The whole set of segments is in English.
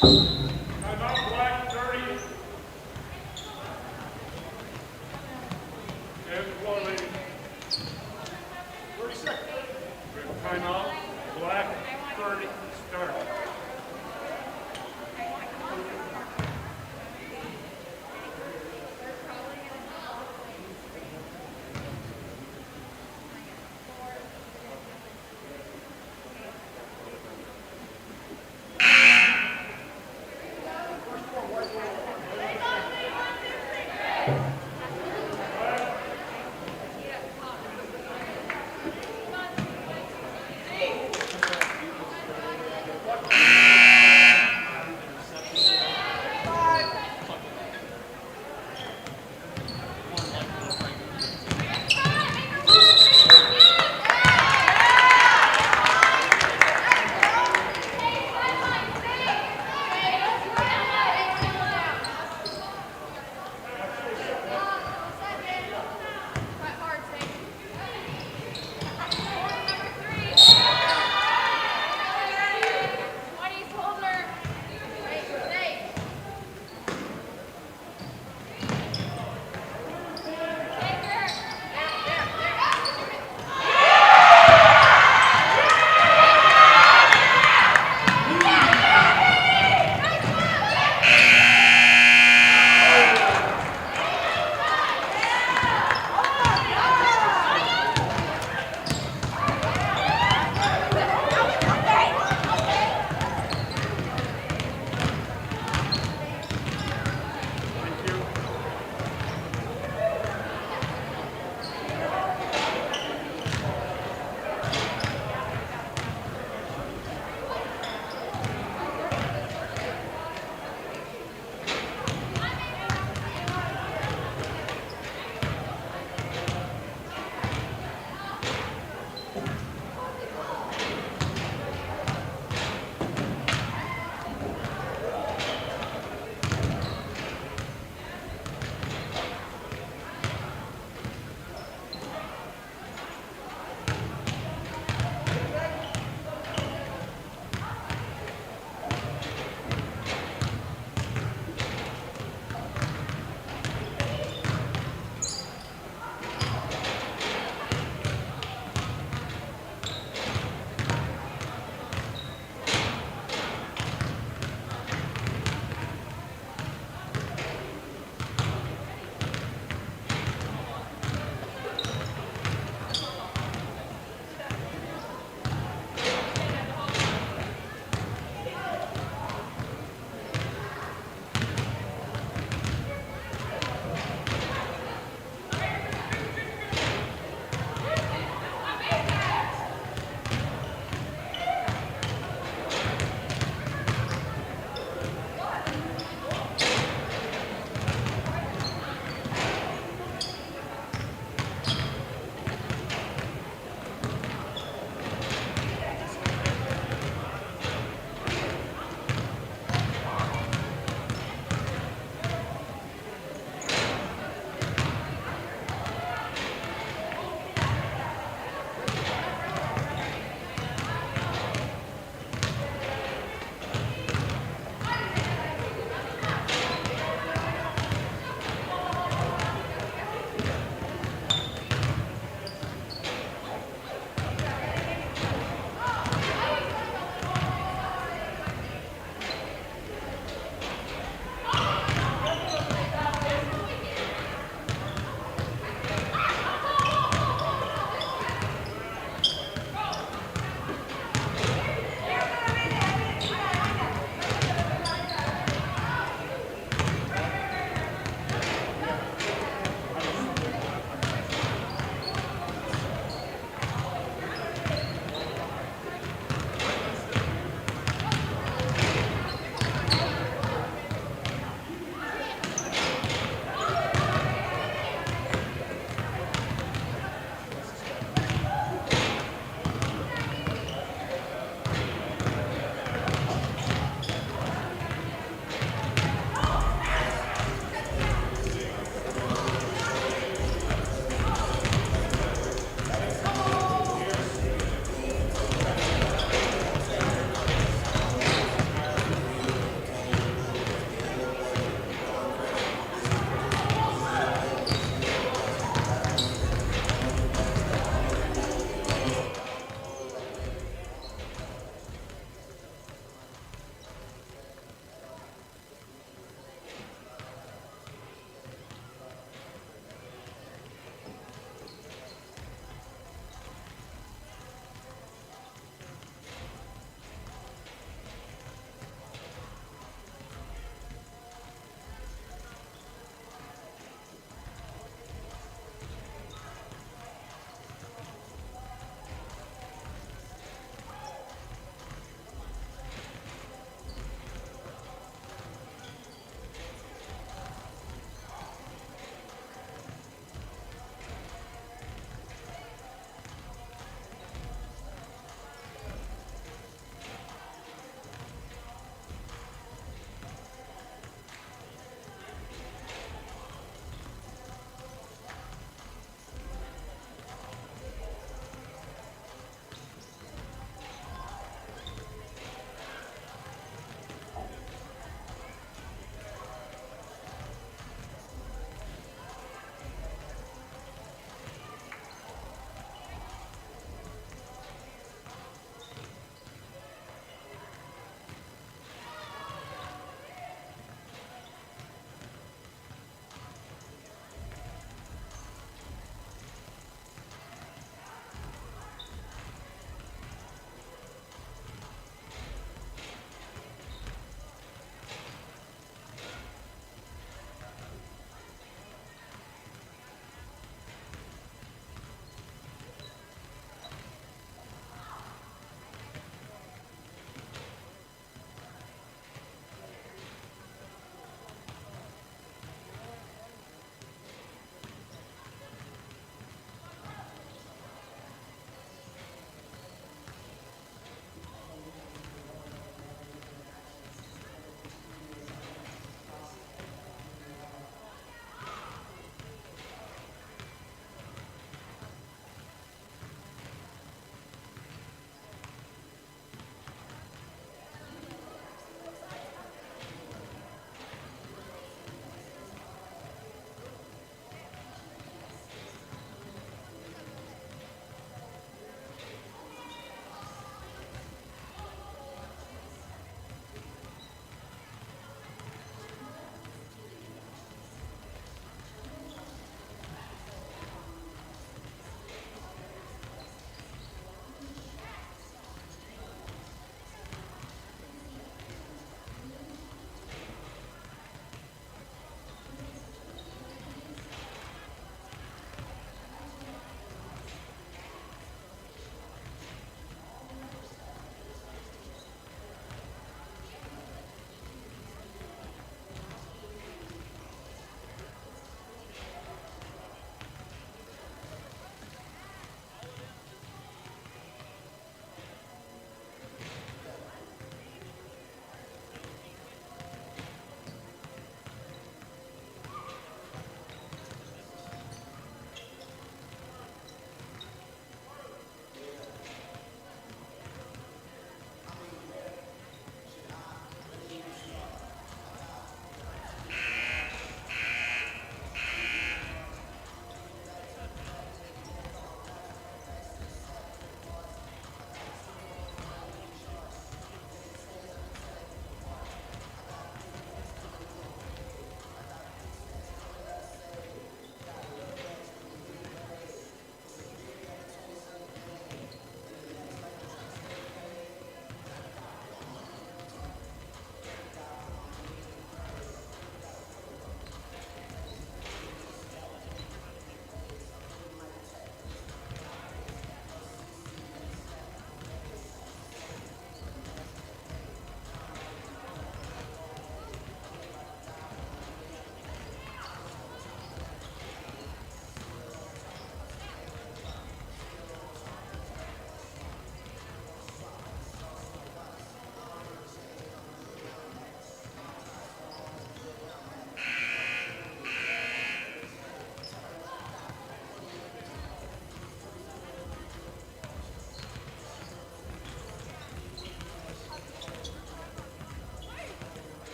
Timeout, Black, 30. And the floor, ladies. 30 seconds. Timeout, Black, 30, start.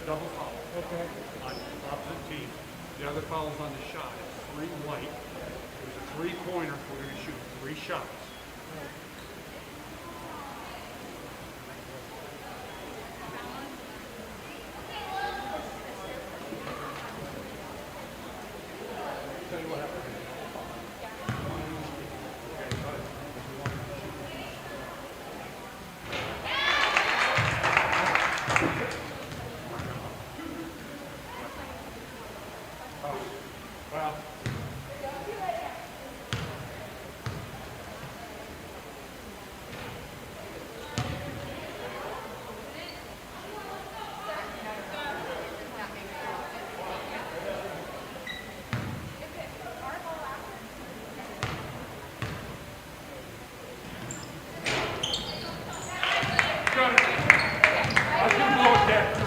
double foul Okay. on opposite team. The other foul is on the shot. It's 3 white. There's a 3-pointer. We're going to shoot 3 shots. Tell you what happened. Well, good. I can blow it there.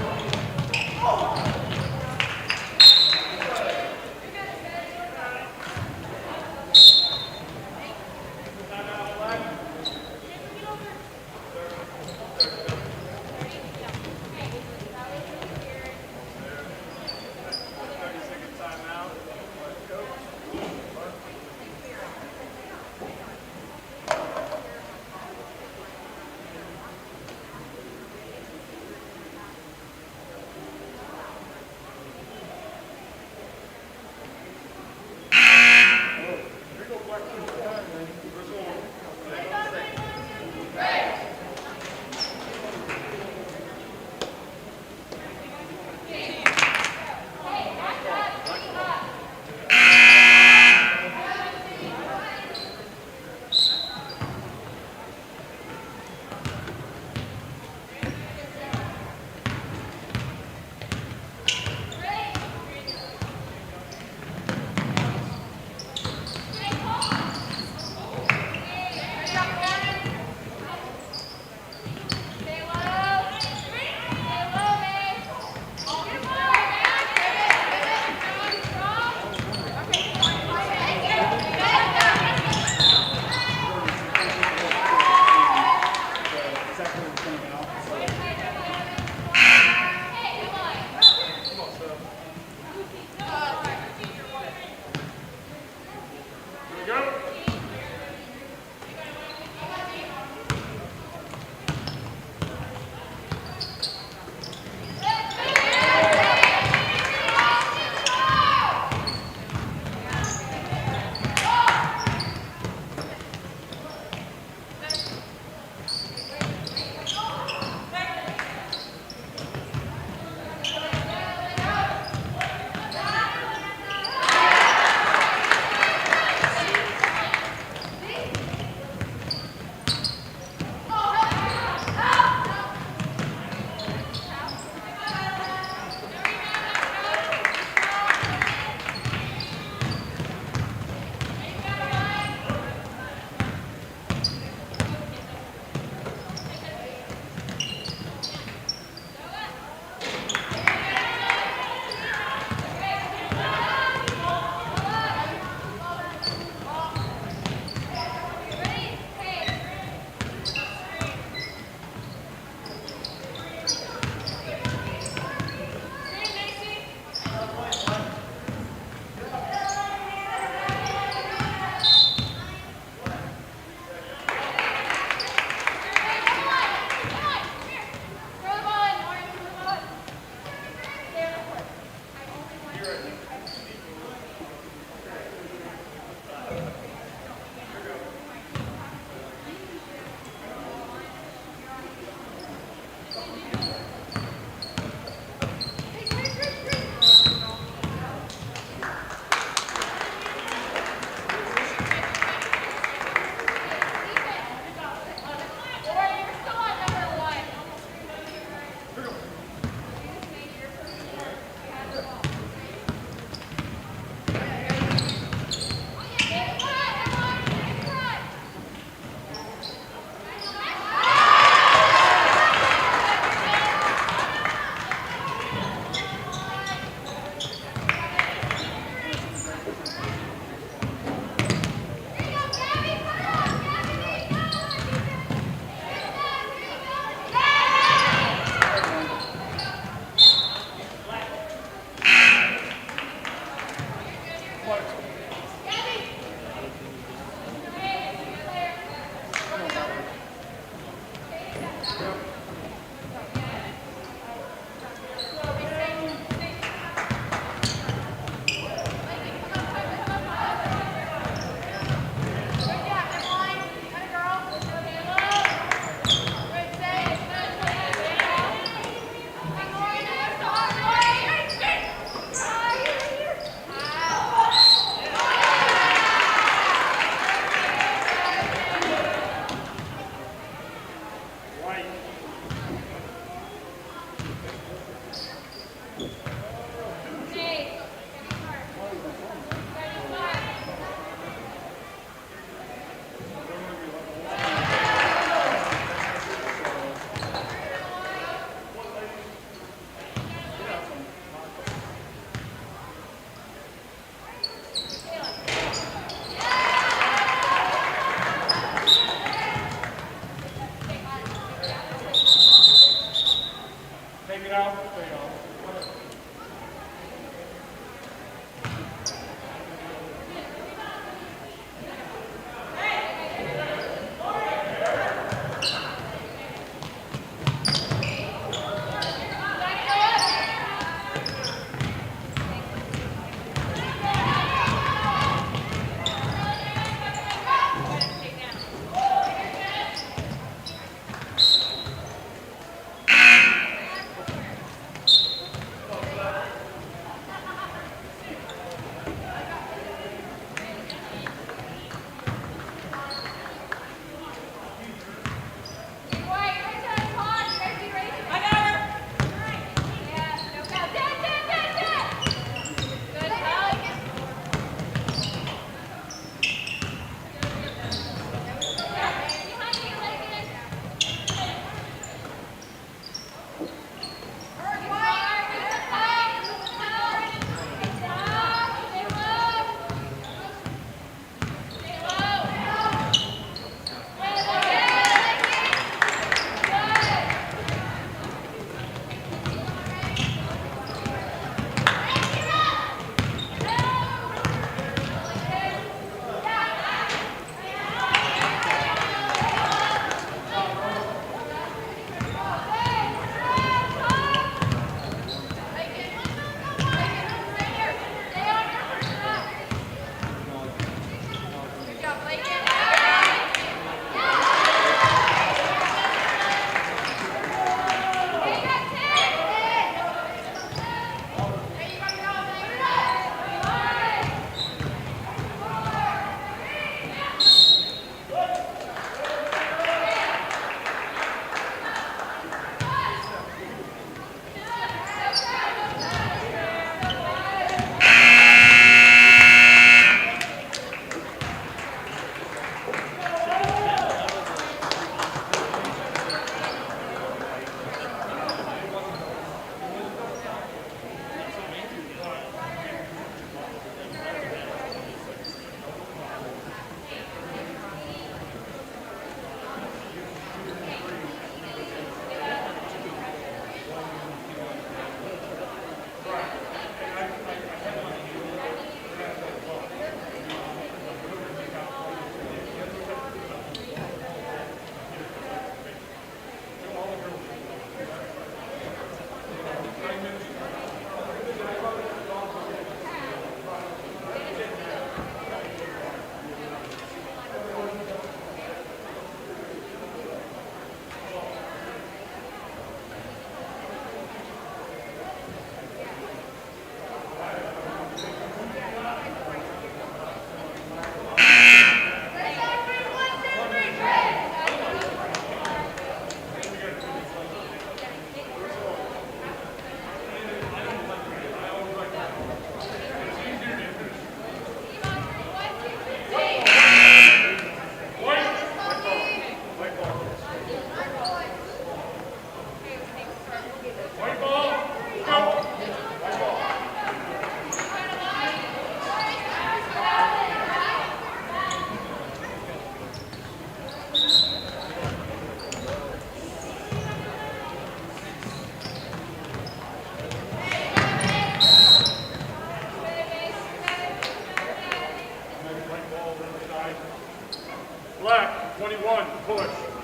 21, push.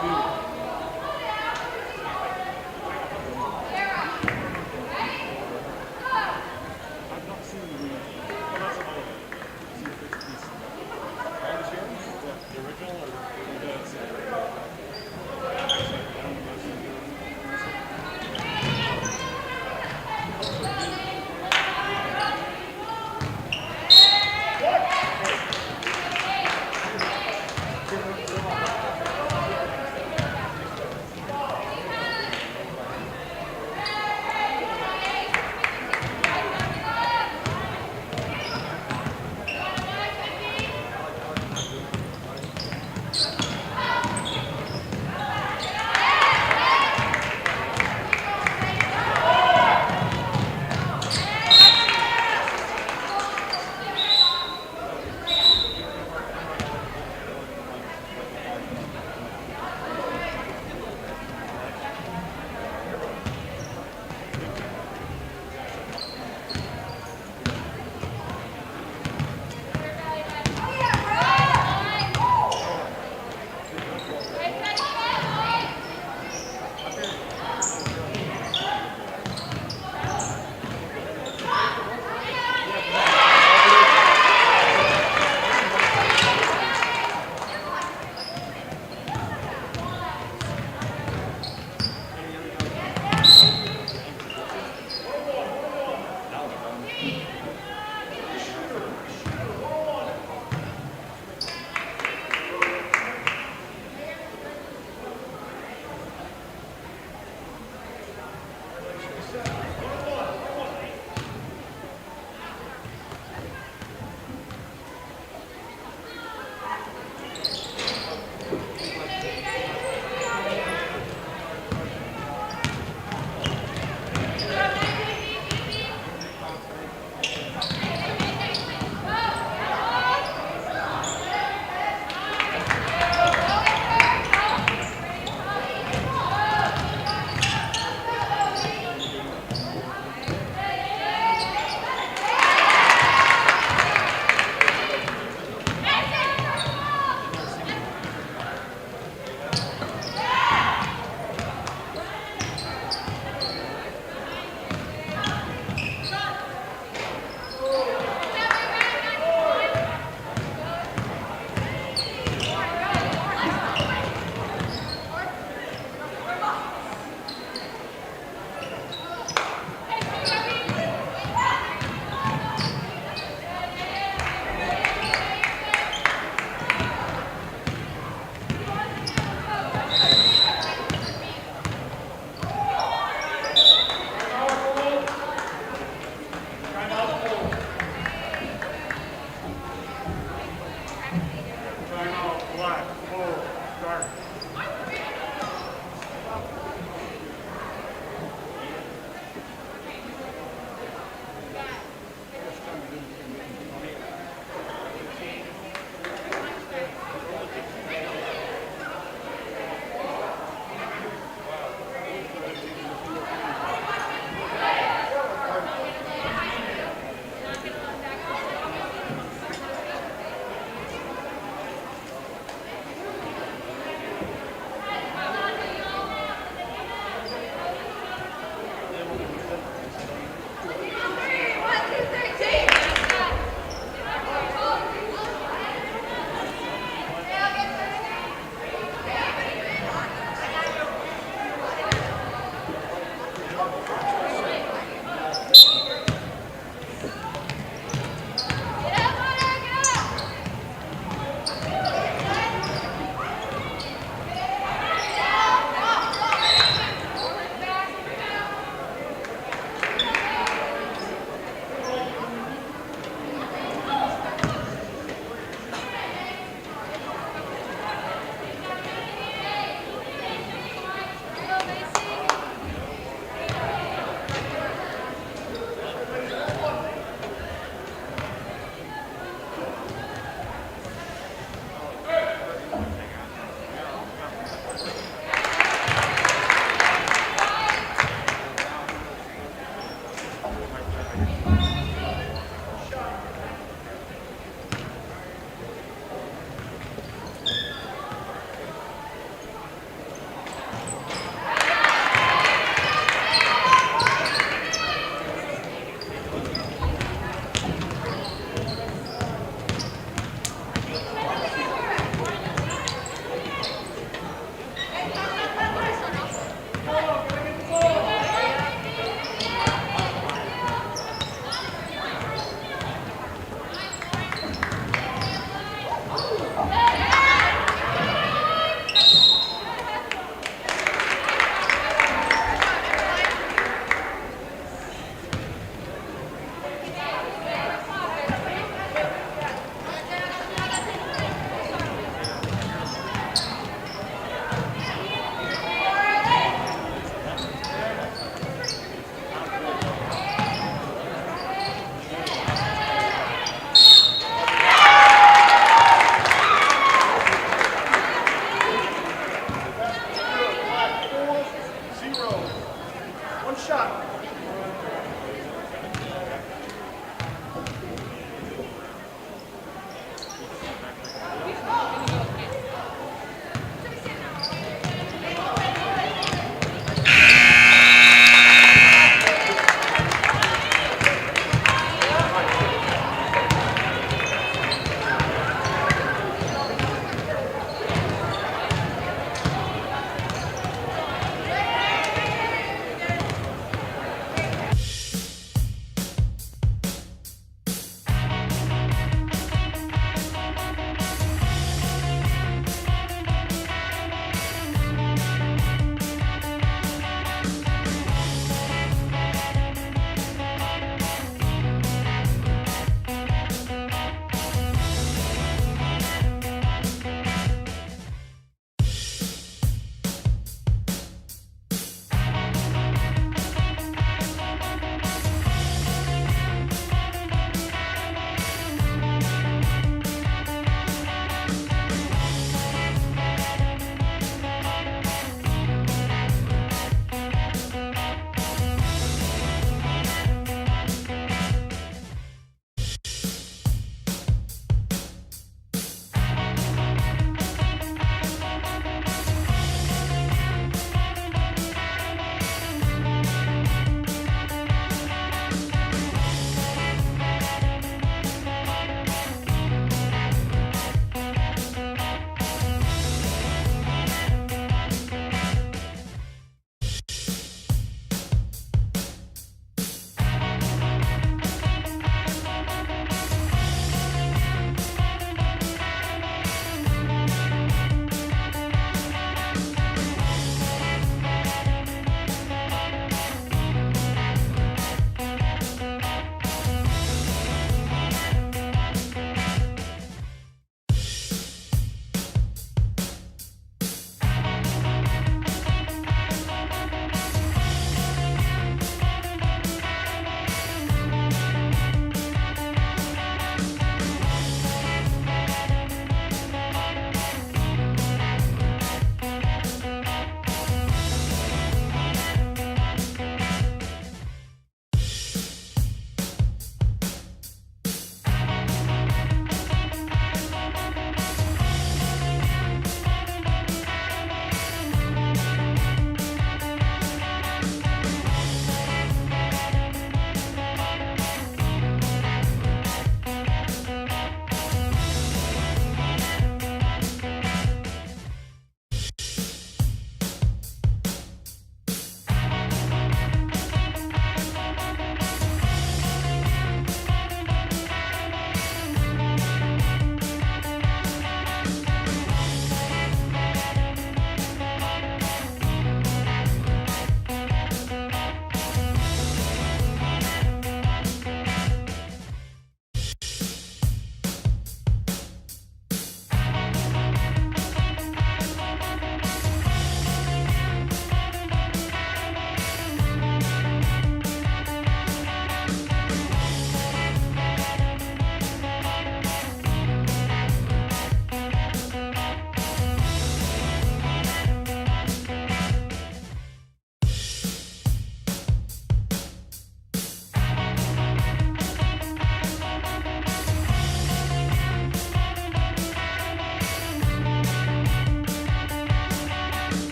I've not seen the real. Well, that's all of it. See if it's decent. All the shares? What, the original or the actually, I don't know if I've seen the original.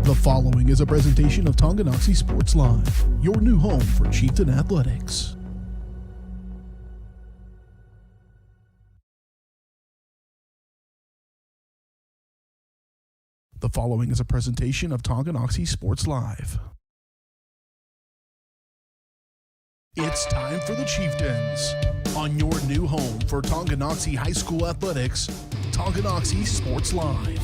The following is a presentation of Tonganoxie Sports Live, your new home for Chieftain athletics. The following is a presentation of Tonganoxie Sports Live. It's time for the Chieftains on your new home for Tonganoxie High School athletics, Tonganoxie Sports Live.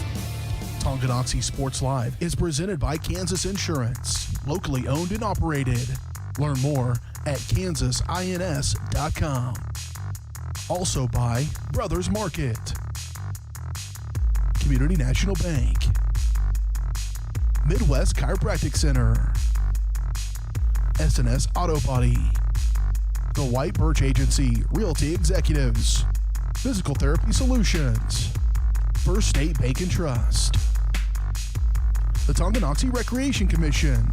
Tonganoxie Sports Live is presented by Kansas Insurance, locally owned and operated. Learn more at kansasins.com. Also by Brothers Market, Community National Bank, Midwest Chiropractic Center, SNS Auto Body, The White Birch Agency Realty Executives, Physical Therapy Solutions, First State Bank and Trust, the Tonganoxie Recreation Commission,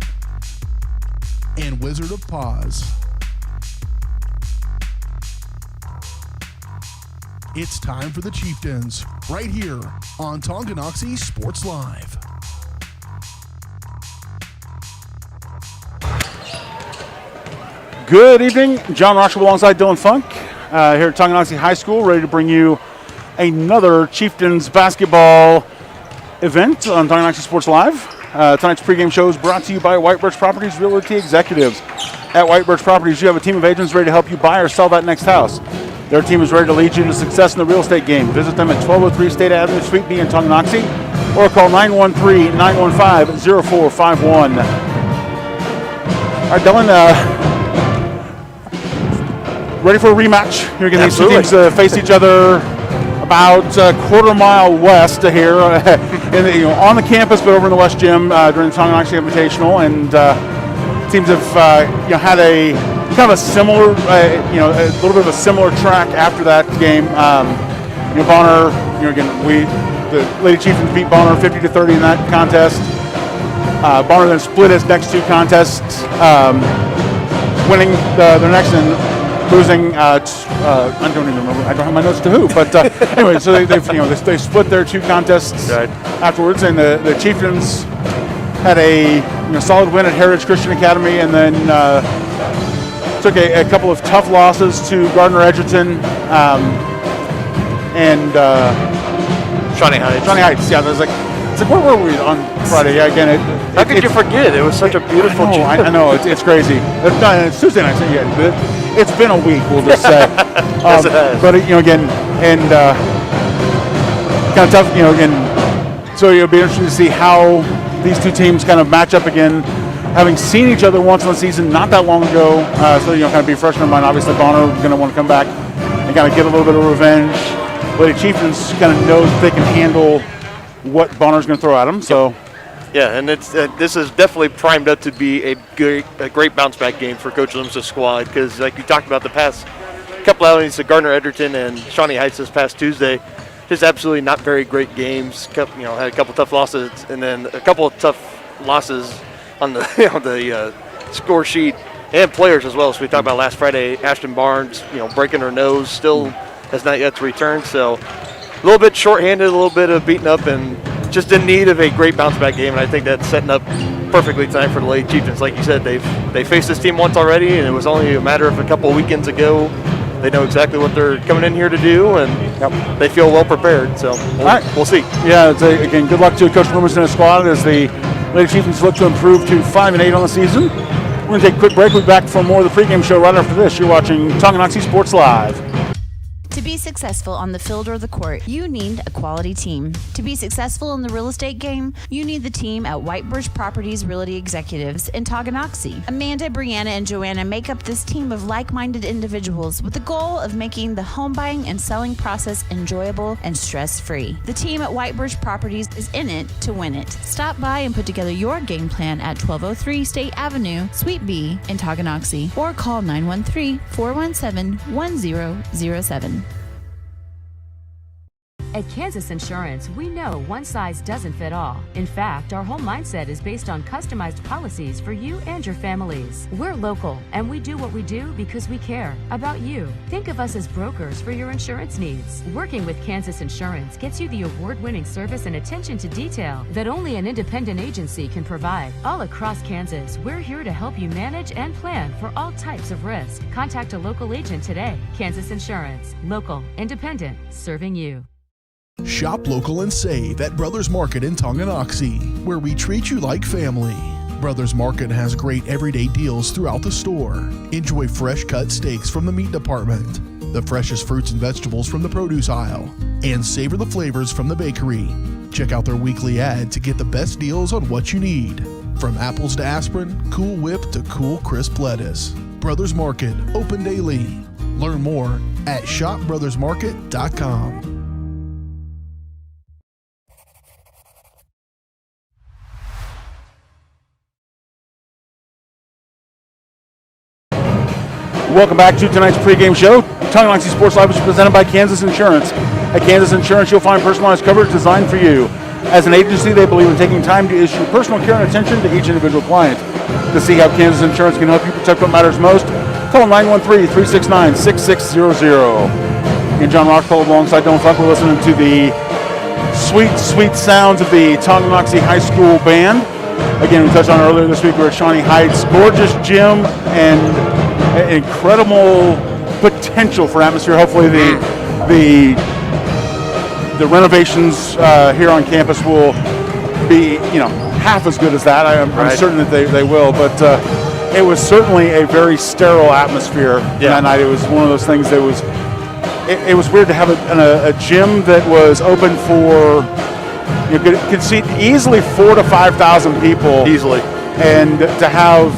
and Wizard of Paws. It's time for the Chieftains, right here on Tonganoxie Sports Live. Good evening, John Rochelle alongside Dylan Funk here at Tonganoxie High School, ready to bring you another Chieftains basketball event on Tonganoxie Sports Live. Tonight's pregame show is brought to you by White Birch Properties Realty Executives. At White Birch Properties, you have a team of agents ready to help you buy or sell that next house. Their team is ready to lead you to success in the real estate game. Visit them at 1203 State Avenue, Suite B in Tonganoxie, or call 913-915-0451. All right, Dylan, ready for a rematch? You're going to these two teams face each other about a quarter mile west of here, on the campus, but over in the West Gym during the Tonganoxie Invitational. And teams have had a kind of a similar, a little bit of a similar track after that game. Bonner, the Lady Chieftains beat Bonner 50-30 in that contest. Bonner then split his next two contests, winning their next and losing. I don't even remember. I don't have my notes to who, but anyway, so they split their two contests afterwards, and the Chieftains had a solid win at Heritage Christian Academy, and then took a couple of tough losses to Gardner Edgerton and Shawnee Heights. Yeah, there's it's like, where were we on Friday? Yeah, again, how could you forget? It was such a beautiful. I know it's crazy. It's Tuesday night. So it's been a week, we'll just say. Yes, it has. But again, and kind of tough. Again, so it'll be interesting to see how these two teams kind of match up again, having seen each other once in the season not that long ago. So kind of be fresh in their mind. Obviously, Bonner going to want to come back and kind of get a little bit of revenge. But the Chieftains kind of know that they can handle what Bonner's going to throw at them. So. Yeah, and it's this is definitely primed up to be a great bounce back game for Coach Lim's squad, because like you talked about the past couple outings to Gardner Edgerton and Shawnee Heights this past Tuesday, just absolutely not very great games. Had a couple tough losses, and then a couple of tough losses on the the score sheet and players as well. So we talked about last Friday, Ashton Barnes, breaking her nose, still has not yet to return. So a little bit shorthanded, a little bit of beaten up, and just in need of a great bounce-back game, and I think that's setting up perfectly tonight for the Lady Chieftains. Like you said, they faced this team once already, and it was only a matter of a couple of weekends ago. They know exactly what they're coming in here to do, and they feel well prepared. So we'll see. Yeah, again, good luck to Coach Loomis and his squad as the Lady Chieftains look to improve to 5-8 on the season. We're going to take a quick break. We'll be back for more of the pregame show right after this. You're watching Tonganoxie Sports Live. To be successful on the field or the court, you need a quality team. To be successful in the real estate game, you need the team at White Birch Properties Realty Executives in Tonganoxie. Amanda, Brianna, and Joanna make up this team of like-minded individuals with the goal of making the home buying and selling process enjoyable and stress-free. The team at White Birch Properties is in it to win it. Stop by and put together your game plan at 1203 State Avenue, Suite B in Tonganoxie, or call 913-417-1007. At Kansas Insurance, we know one size doesn't fit all. In fact, our whole mindset is based on customized policies for you and your families. We're local, and we do what we do because we care about you. Think of us as brokers for your insurance needs. Working with Kansas Insurance gets you the award-winning service and attention to detail that only an independent agency can provide. All across Kansas, we're here to help you manage and plan for all types of risk. Contact a local agent today. Kansas Insurance. Local, independent, serving you. Shop local and save at Brothers Market in Tonganoxie, where we treat you like family. Brothers Market has great everyday deals throughout the store. Enjoy fresh cut steaks from the meat department, the freshest fruits and vegetables from the produce aisle, and savor the flavors from the bakery. Check out their weekly ad to get the best deals on what you need. From apples to aspirin, Cool Whip to cool crisp lettuce. Brothers Market, open daily. Learn more at shopbrothersmarket.com. Welcome back to tonight's pregame show. Tonganoxie Sports Live is presented by Kansas Insurance. At Kansas Insurance, you'll find personalized coverage designed for you. As an agency, they believe in taking time to issue personal care and attention to each individual client. To see how Kansas Insurance can help you protect what matters most, call 913-369-6600. And John Rockford alongside Dylan Funk, we're listening to the sweet, sweet sounds of the Tonganoxie High School Band. Again, we touched on earlier this week, we're at Shawnee Heights. Gorgeous gym and incredible potential for atmosphere. Hopefully the renovations here on campus will be, half as good as that. I'm certain that they will, but it was certainly a very sterile atmosphere that night. It was one of those things that was, it was weird to have a gym that was open for, you could seat easily 4,000 to 5,000 people. Easily. And to have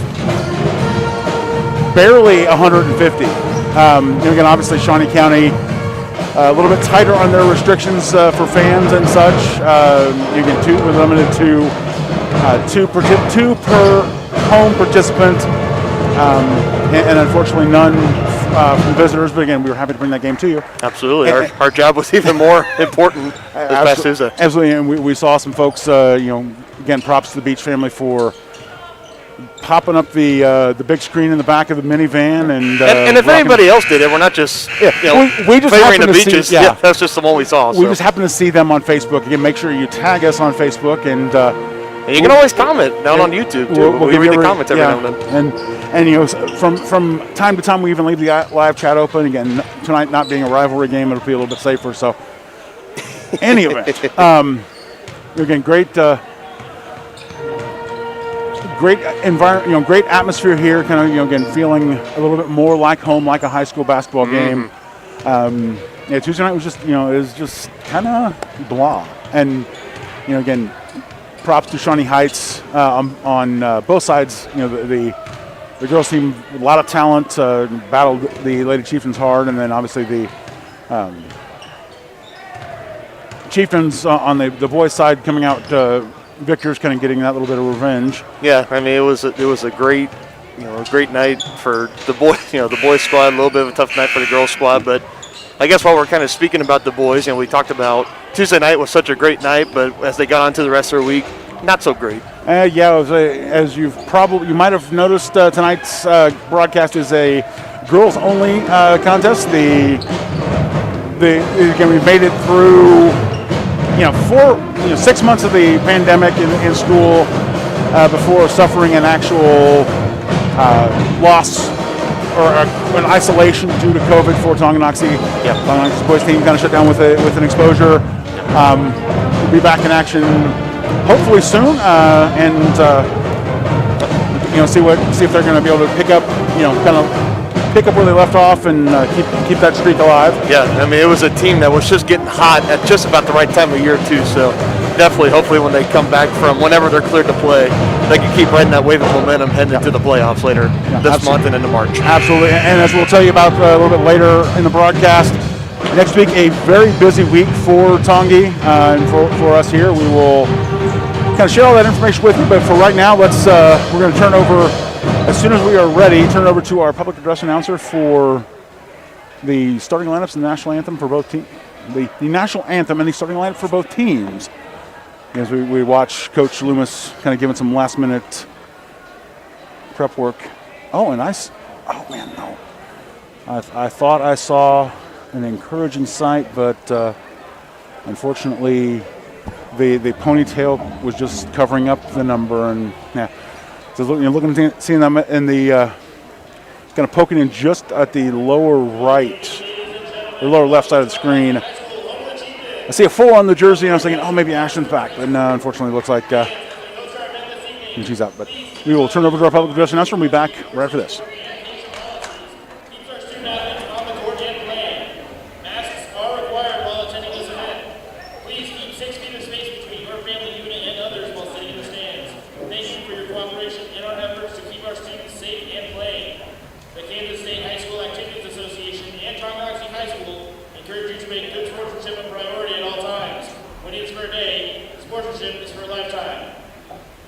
barely 150. Again, obviously Shawnee County a little bit tighter on their restrictions for fans and such. You get we're limited to two per home participant, and unfortunately none from visitors. But again, we were happy to bring that game to you. Absolutely, our job was even more important this past Tuesday. Absolutely, and we saw some folks. Again, props to the Beach family for popping up the big screen in the back of the minivan, and if anybody else did it, we're not just we just favoring the happened to beaches. see, That's just the one we saw. We just happened to see them on Facebook. Again, make sure you tag us on Facebook, and you can always comment down on YouTube too. We read the comments every now and then. And from time to time we even leave the live chat open. Again, tonight not being a rivalry game, it'll be a little bit safer. So, any event, again, great environment, great atmosphere here. Kind of, again, feeling a little bit more like home, like a high school basketball game. Tuesday night was just, it was just kind of blah. And, again, props to Shawnee Heights on both sides. The girls team, a lot of talent, battled the Lady Chieftains hard, and then obviously the Chieftains on the boys' side coming out victors, kind of getting that little bit of revenge. Yeah, I mean it was a great great night for the boys. The boys squad, a little bit of a tough night for the girls squad, but I guess while we're kind of speaking about the boys, we talked about Tuesday night was such a great night, but as they got on to the rest of the week, not so great. It was as you might have noticed, tonight's broadcast is a girls-only contest. Again, we made it through 6 months of the pandemic in school before suffering an actual loss or an isolation due to COVID for Tonganoxie. Tonganoxie's boys team kind of shut down with an exposure. We'll be back in action hopefully soon, and see if they're going to be able to pick up where they left off and keep that streak alive. Yeah, I mean it was a team that was just getting hot at just about the right time of year too. So definitely, hopefully, when they come back from whenever they're cleared to play, they can keep riding that wave of momentum heading into the playoffs later this month and into March. Absolutely, and as we'll tell you about a little bit later in the broadcast, next week a very busy week for Tongi and for us here. We will kind of share all that information with you, but for right now, we're going to turn over. As soon as we are ready, turn it over to our public address announcer for the starting lineups and the national anthem for both the national anthem and the starting lineup for both teams. As we watch Coach Loomis kind of giving some last-minute prep work. Oh, and oh man, no. I thought I saw an encouraging sight, but unfortunately, the ponytail was just covering up the number, and yeah. So you're seeing them in the kind of poking in just at the lower right, or lower left side of the screen. I see a 4 on the jersey, and I was thinking, oh, maybe Ashton's back, but no, unfortunately, it looks like she's out. But we will turn over to our public address announcer, and we'll be back right after this.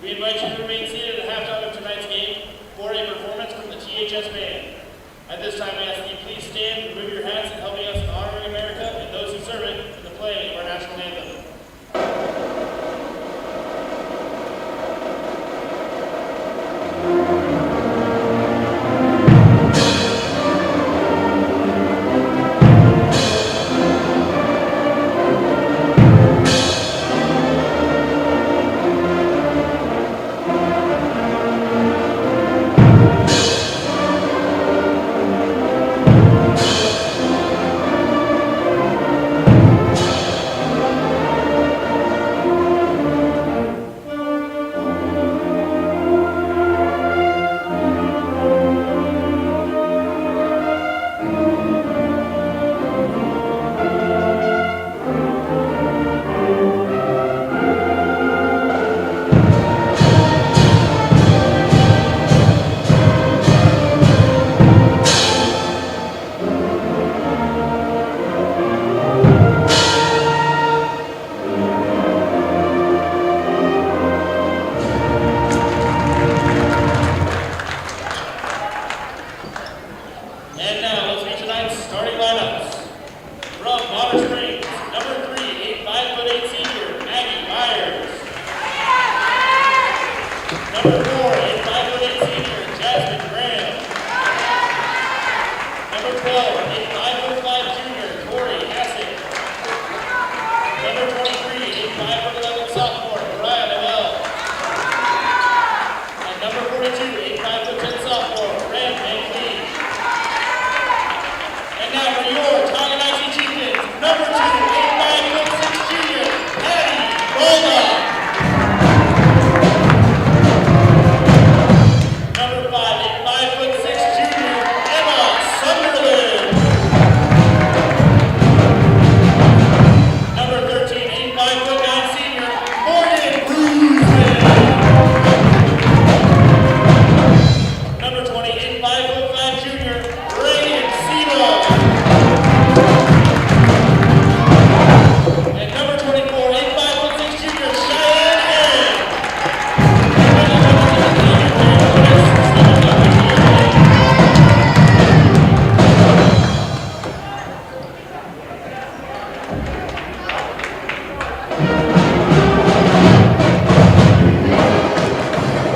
We invite you to remain seated at halftime of tonight's game for a performance from the THS Band. At this time, we ask that you please stand and remove your hats in helping us in honoring America and those who serve it in the playing of our national anthem.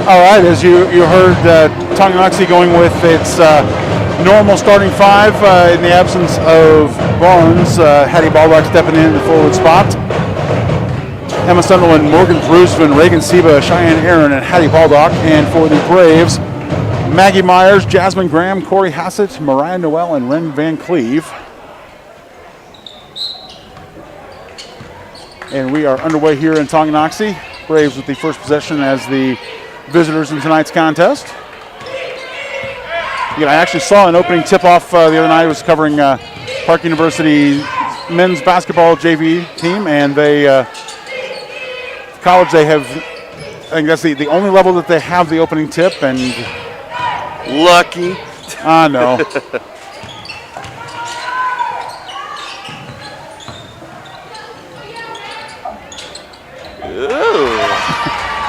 All right, as you heard, Tonganoxie going with its normal starting 5 in the absence of Barnes. Hattie Baldock stepping in the forward spot. Emma Sunderland, Morgan Brusvin, Reagan Seba, Cheyenne Aaron, and Hattie Baldock. And for the Braves, Maggie Myers, Jasmine Graham, Corey Hassett, Mariah Noel, and Ren Van Cleve. And we are underway here in Tonganoxie. Braves with the first possession as the visitors in tonight's contest. Again, I actually saw an opening tip-off the other night. I was covering Park University men's basketball JV team, and they college, they have, I think that's the only level that they have the opening tip, and lucky. I know.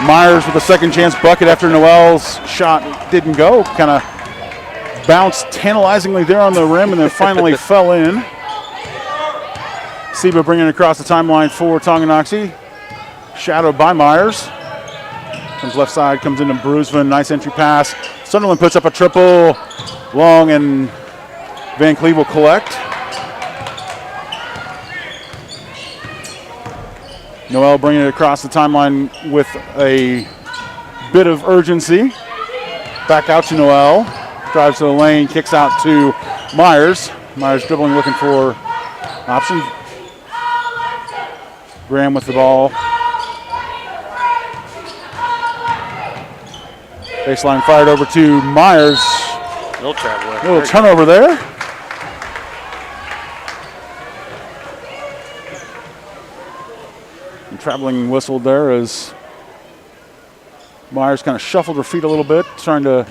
Myers with a second chance bucket after Noel's shot didn't go. Kind of bounced tantalizingly there on the rim and then finally fell in. Seba bringing it across the timeline for Tonganoxie. Shadowed by Myers. Comes left side, comes into Bruisman. Nice entry pass. Sunderland puts up a triple. Long, and Van Cleve will collect. Noel bringing it across the timeline with a bit of urgency. Back out to Noel. Drives to the lane, kicks out to Myers. Myers dribbling, looking for option. Graham with the ball. Baseline fired over to Myers. Little traveler. Little turnover there. And traveling whistled there as Myers kind of shuffled her feet a little bit, trying to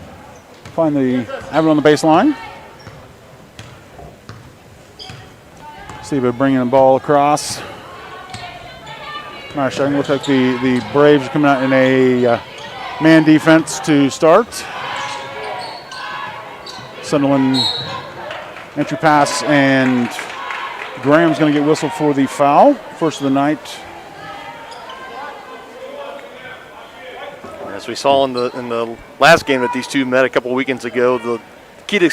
find have it on the baseline. Steve bringing the ball across. Myers starting to look like the Braves are coming out in a man defense to start. Sunderland entry pass, and Graham's going to get whistled for the foul. First of the night. As we saw in the last game that these two met a couple weekends ago, the key to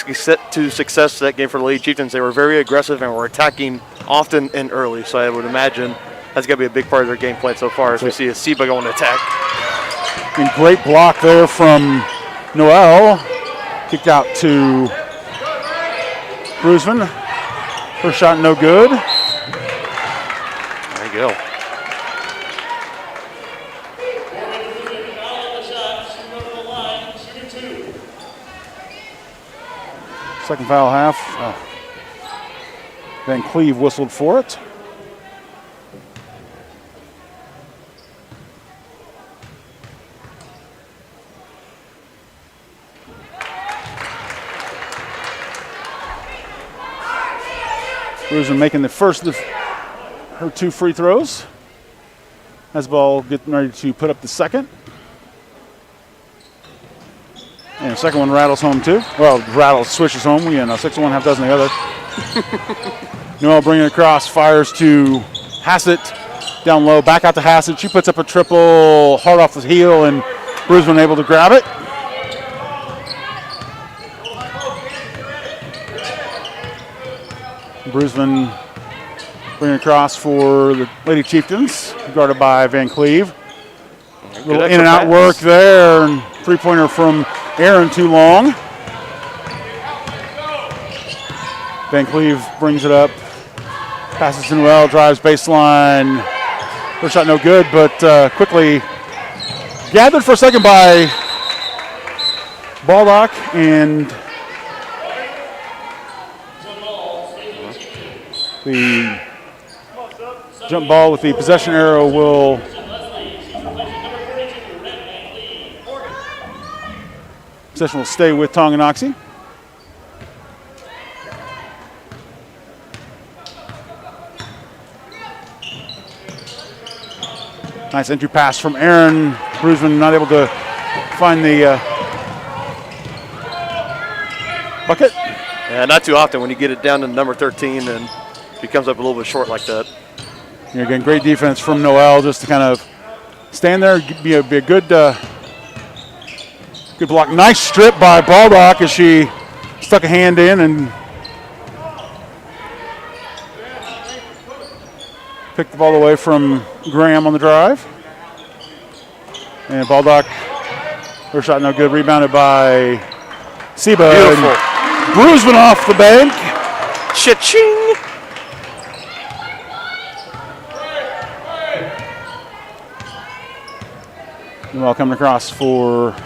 success that game for the Lady Chieftains, they were very aggressive and were attacking often and early. So I would imagine that's going to be a big part of their game plan so far as we see a Seba going to attack. And great block there from Noel. Kicked out to Bruisman. First shot no good. There you go. Second foul half. Van Cleve whistled for it. Bruisman making the first of her two free throws. Has the ball getting ready to put up the second. And the second one rattles home too. Well, swishes home. 6 of one, half dozen the other. Noel bringing it across, fires to Hassett. Down low, back out to Hassett. She puts up a triple, hard off the heel, and Bruisman able to grab it. Bruisman bringing across for the Lady Chieftains, guarded by Van Cleve. Little in and out work there, and three-pointer from Aaron too long. Van Cleve brings it up, passes to Noel, drives baseline. First shot no good, but quickly gathered for a second by Baldock, and the jump ball with the possession arrow will stay with Tonganoxie. Nice entry pass from Aaron. Bruisman not able to find the bucket. Yeah, not too often when you get it down to number 13 and he comes up a little bit short like that. Again, great defense from Noel just to kind of stand there, be a good good block. Nice strip by Baldock as she stuck a hand in and picked the ball away from Graham on the drive. And Baldock, first shot no good, rebounded by Seba. Beautiful. Bruisman off the bank. Cha-ching! Noel coming across for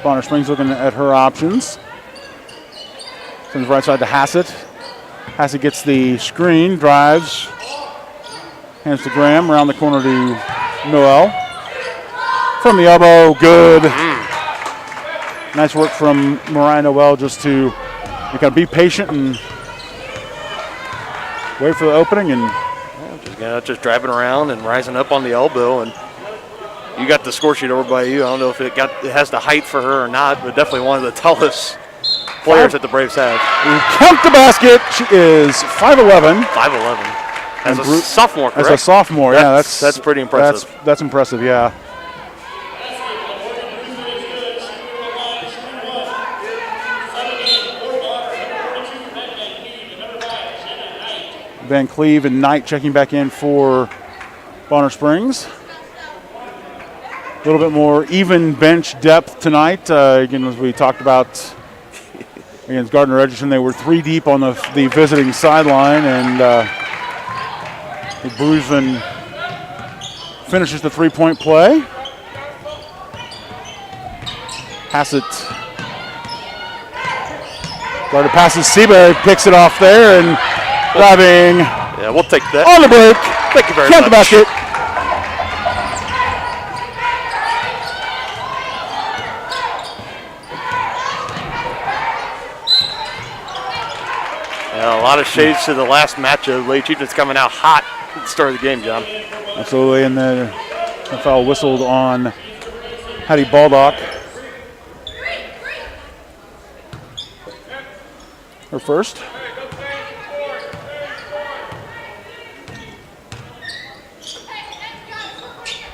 Bonner Springs, looking at her options. Sends right side to Hassett. Hassett gets the screen, drives, hands to Graham, around the corner to Noel. From the elbow, good. Nice work from Mariah Noel just to kind of be patient and wait for the opening. And just driving around and rising up on the elbow, and you got the score sheet over by you. I don't know if it has the height for her or not, but definitely one of the tallest players that the Braves have. Count the basket. She is 5'11". 5'11". As a sophomore, correct? As a sophomore, yeah. That's pretty impressive. That's impressive, yeah. Van Cleve and Knight checking back in for Bonner Springs. A little bit more even bench depth tonight. Again, as we talked about against Gardner Edgerton, they were 3 deep on the visiting sideline, and Bruisman finishes the 3-point play. Hassett guarded passes. Seba picks it off there and driving. Yeah, we'll take that. On the break. Thank you very Count much. the basket. Yeah, a lot of shades to the last matchup. Lady Chieftains coming out hot at the start of the game, John. Absolutely, and the foul whistled on Hattie Baldock. Her first.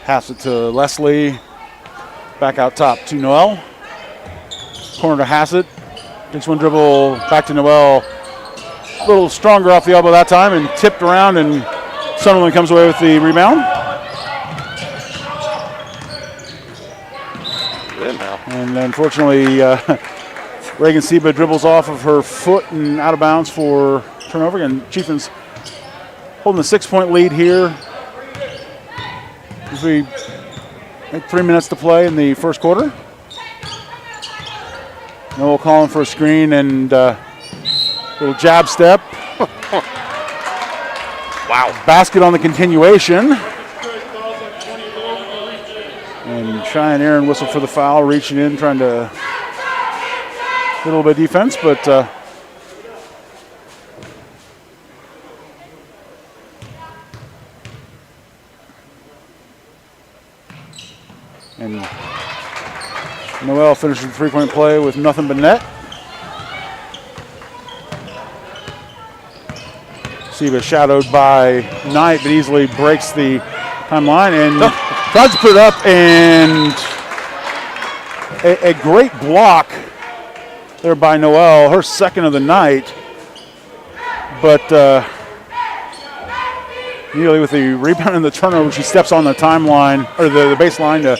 Pass it to Leslie. Back out top to Noel. Corner to Hassett. Takes one dribble back to Noel. A little stronger off the elbow that time and tipped around, and Sunderland comes away with the rebound. Good now. And unfortunately, Reagan Seba dribbles off of her foot and out of bounds for turnover. And Chieftains holding a 6-point lead here. As we make 3 minutes to play in the first quarter. Noel calling for a screen and little jab step. Wow. Basket on the continuation. And Cheyenne Aaron whistled for the foul, reaching in, trying to get a little bit of defense, but and Noel finishes the 3-point play with nothing but net. Seba shadowed by Knight, but easily breaks the timeline and tries to put it up, and a great block there by Noel, her second of the night. But immediately with the rebound and the turnover, she steps on the timeline, or the baseline to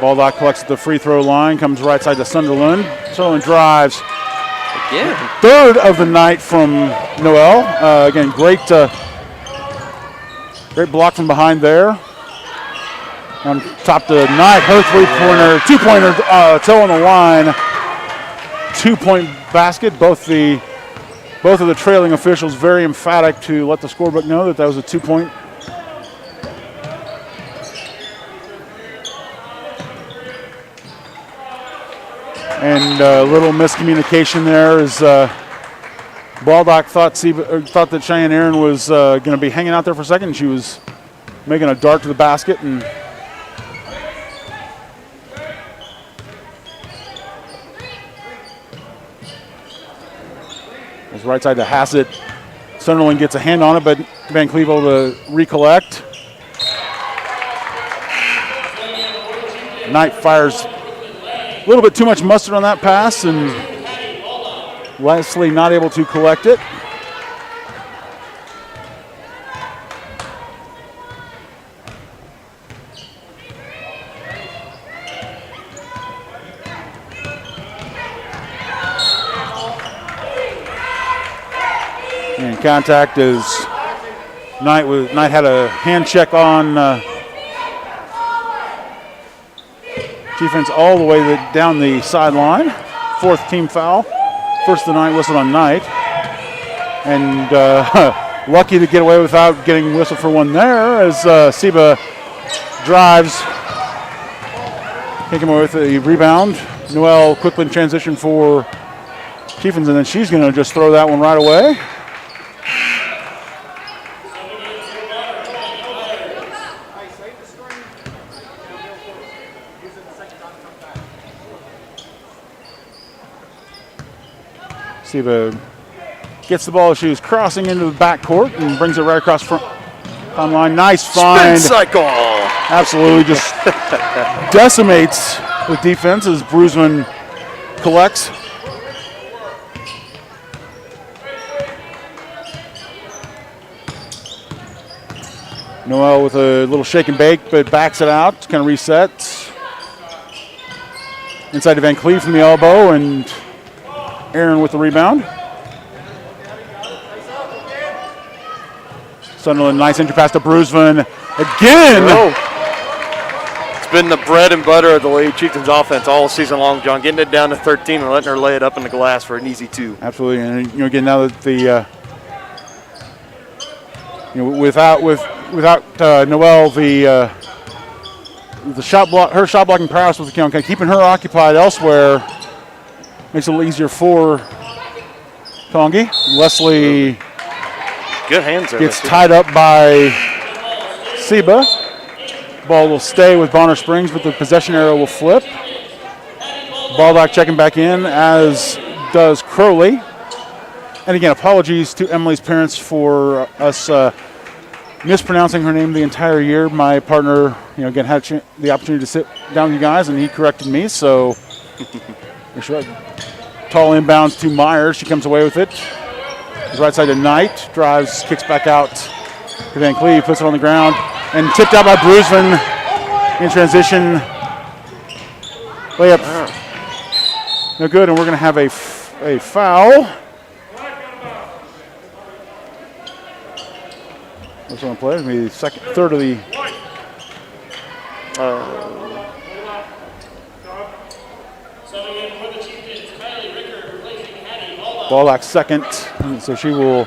Baldock collects at the free throw line, comes right side to Sunderland. Sunderland drives. Again. Third of the night from Noel. Again, great block from behind there. On top to Knight, her 3-pointer, 2-pointer, toe on the line. 2-point basket. Both of the trailing officials very emphatic to let the scorebook know that was a 2-point. And a little miscommunication there as Baldock thought that Cheyenne Aaron was going to be hanging out there for a second. She was making a dart to the basket, and it's right side to Hassett. Sunderland gets a hand on it, but Van Cleve able to recollect. Knight fires a little bit too much mustard on that pass, and Leslie not able to collect it. And contact is Knight had a hand check on defense all the way down the sideline. 4th team foul. First of the night whistled on Knight. And lucky to get away without getting whistled for one there as Seba drives. Taking away with the rebound. Noel quickly in transition for Chieftains, and then she's going to just throw that one right away. Seba gets the ball as she was crossing into the backcourt and brings it right across front line. Nice find. Spin cycle. Absolutely just decimates the defense as Brusman collects. Noel with a little shake and bake, but backs it out, kind of resets. Inside to Van Cleve from the elbow, and Aaron with the rebound. Sunderland, nice entry pass to Brusman. Again! Oh. It's been the bread and butter of the Lady Chieftains offense all season long, John. Getting it down to 13 and letting her lay it up in the glass for an easy 2. Absolutely, and again, now that the without Noel, the shot block, her shot blocking prowess with kind of keeping her occupied elsewhere makes it a little easier for Tongi. Leslie good hands there. Gets tied up by Seba. Ball will stay with Bonner Springs, but the possession arrow will flip. Baldock checking back in, as does Crowley. And again, apologies to Emily's parents for us mispronouncing her name the entire year. My partner, again, had the opportunity to sit down with you guys, and he corrected me. So, tall inbound to Myers. She comes away with it. Right side to Knight, drives, kicks back out to Van Cleve, puts it on the ground, and tipped out by Brusman in transition. Layup, no good, and we're going to have a foul. What's on play? It's going to be the third of the. Baldock second, so she will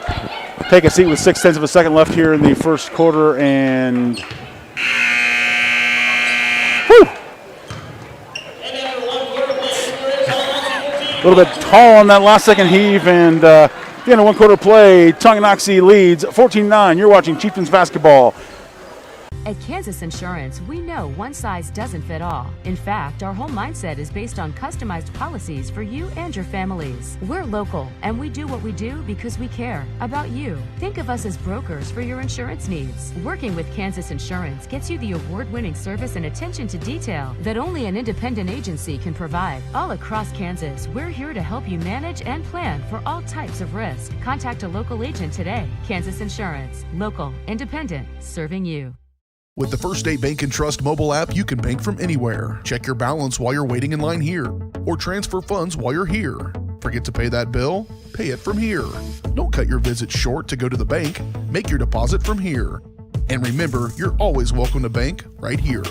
take a seat with 0.6 of a second left here in the first quarter, and a little bit tall on that last second heave, and the end of one quarter play, Tonganoxie leads 14-9. You're watching Chieftains basketball. At Kansas Insurance, we know one size doesn't fit all. In fact, our whole mindset is based on customized policies for you and your families. We're local, and we do what we do because we care about you. Think of us as brokers for your insurance needs. Working with Kansas Insurance gets you the award-winning service and attention to detail that only an independent agency can provide. All across Kansas, we're here to help you manage and plan for all types of risk. Contact a local agent today. Kansas Insurance. Local, independent, serving you. With the First State Bank and Trust mobile app, you can bank from anywhere. Check your balance while you're waiting in line here, or transfer funds while you're here. Forget to pay that bill? Pay it from here. Don't cut your visit short to go to the bank. Make your deposit from here. And remember, you're always welcome to bank right here.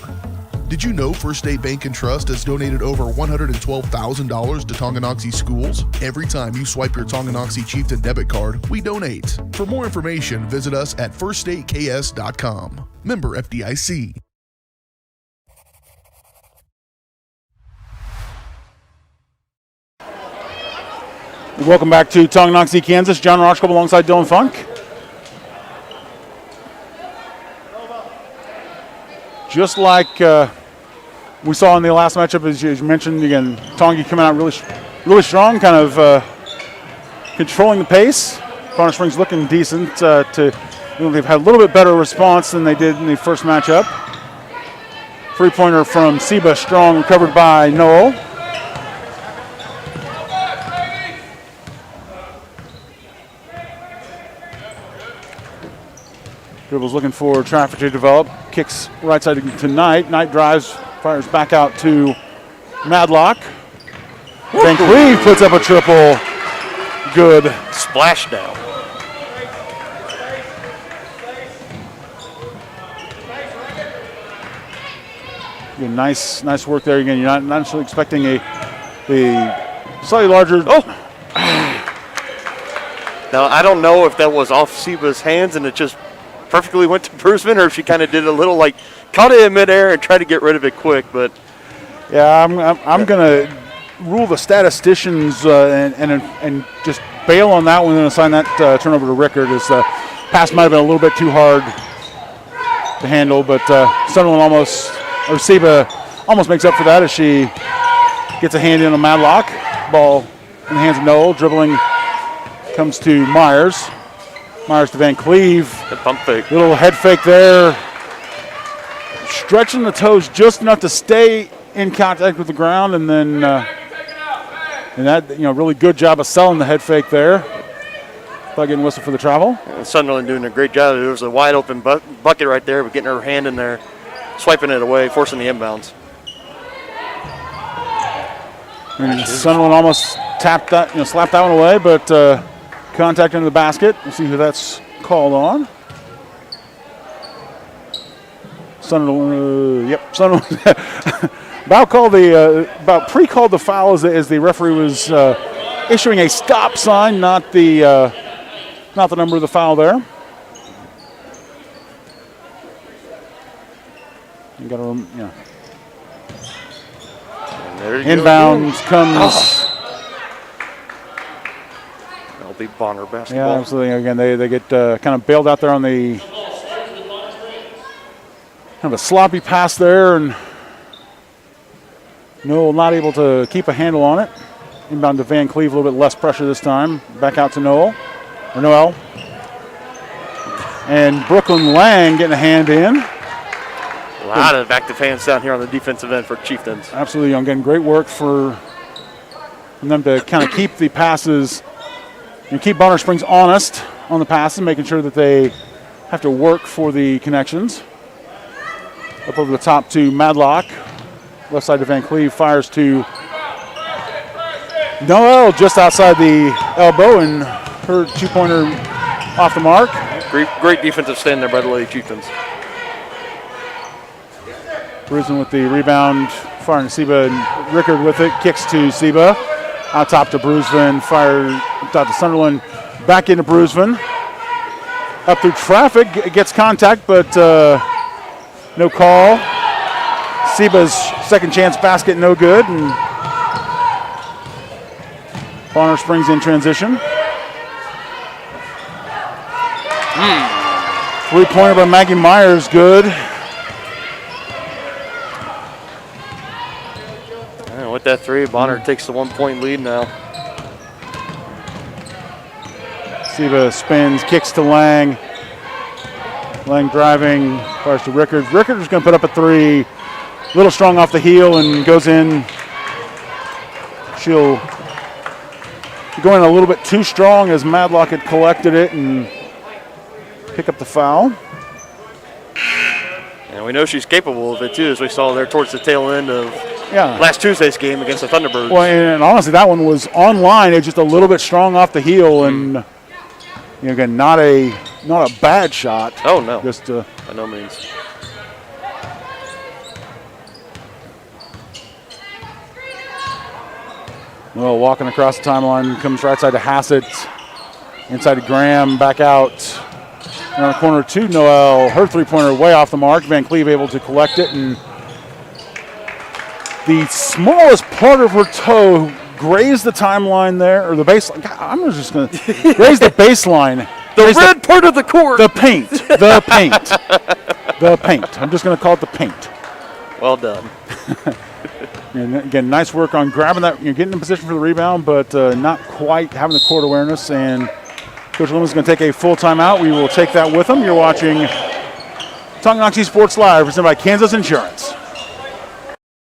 Did you know First State Bank and Trust has donated over $112,000 to Tonganoxie schools? Every time you swipe your Tonganoxie Chieftain debit card, we donate. For more information, visit us at firststateks.com. Member FDIC. Welcome back to Tonganoxie, Kansas. John Rochko alongside Dylan Funk. Just like we saw in the last matchup, as you mentioned, again, Tongi coming out really strong, kind of controlling the pace. Bonner Springs looking decent. They've had a little bit better response than they did in the first matchup. Three-pointer from Seba, strong, recovered by Noel. Dribbles looking for traffic to develop. Kicks right side to Knight. Knight drives, fires back out to Madlock. Van Cleve puts up a triple. Good. Splash down. Again, nice work there. Again, you're not necessarily expecting a slightly larger. Oh. Now, I don't know if that was off Seba's hands and it just perfectly went to Brusman, or if she kind of did a little caught it in midair and tried to get rid of it quick. But yeah, I'm gonna rule the statisticians and just bail on that one and assign that turnover to Rickard, as the pass might have been a little bit too hard to handle, but Sunderland Seba almost makes up for that as she gets a hand in a Madlock. Ball in the hands of Noel, dribbling Comes to Myers. Myers to Van Cleve. Good pump fake. Little head fake there. Stretching the toes just enough to stay in contact with the ground, and then and that, really good job of selling the head fake there. By getting whistle for the travel. And Sunderland doing a great job. There was a wide open bucket right there, but getting her hand in there, swiping it away, forcing the inbounds. And Sunderland almost tapped that, slapped that one away, but contact into the basket. We'll see who that's called on. Sunderland, Sunderland about pre-called the foul as the referee was issuing a stop sign, not the number of the foul there. You got to, Inbounds comes. That'll be Bonner basketball. Yeah, absolutely. Again, they get kind of bailed out there on the kind of a sloppy pass there, and Noel not able to keep a handle on it. Inbound to Van Cleve, a little bit less pressure this time. Back out to Noel. And Brooklyn Lang getting a hand in. A lot of active hands down here on the defensive end for Chieftains. Absolutely. Again, great work from them to kind of keep the passes and keep Bonner Springs honest on the passes, making sure that they have to work for the connections. Up over the top to Madlock. Left side to Van Cleve, fires to Noel just outside the elbow, and her two-pointer off the mark. Great defensive stand there by the Lady Chieftains. Bruising with the rebound, firing to Seba, and Rickard with it, kicks to Seba. Out top to Bruisvin, fired out to Sunderland, back into Bruisvin. Up through traffic, gets contact, but no call. Seba's second chance basket, no good, and Bonner Springs in transition. Three-pointer by Maggie Myers, good. And with that three, Bonner takes the 1 point lead now. Seba spins, kicks to Lang. Lang driving, fires to Rickard. Rickard is going to put up a three. A little strong off the heel and goes in. She'll be going a little bit too strong as Madlock had collected it and pick up the foul. And we know she's capable of it too, as we saw there towards the tail end of last Tuesday's game against the Thunderbirds. Well, and honestly, that one was online. It's just a little bit strong off the heel, and again, not a bad shot. Oh no, just by no means. Well, walking across the timeline, comes right side to Hassett, inside to Graham, back out. Around the corner to Noel. Her three-pointer way off the mark. Van Cleve able to collect it, and the smallest part of her toe grazed the timeline there, or the baseline. God, I'm just going to graze the baseline. The red part of the court. The paint. The paint. I'm just going to call it the paint. Well done. And again, nice work on grabbing that. You're getting in position for the rebound, but not quite having the court awareness. And Coach Loomis is going to take a full timeout. We will take that with him. You're watching Tonganoxie Sports Live, presented by Kansas Insurance.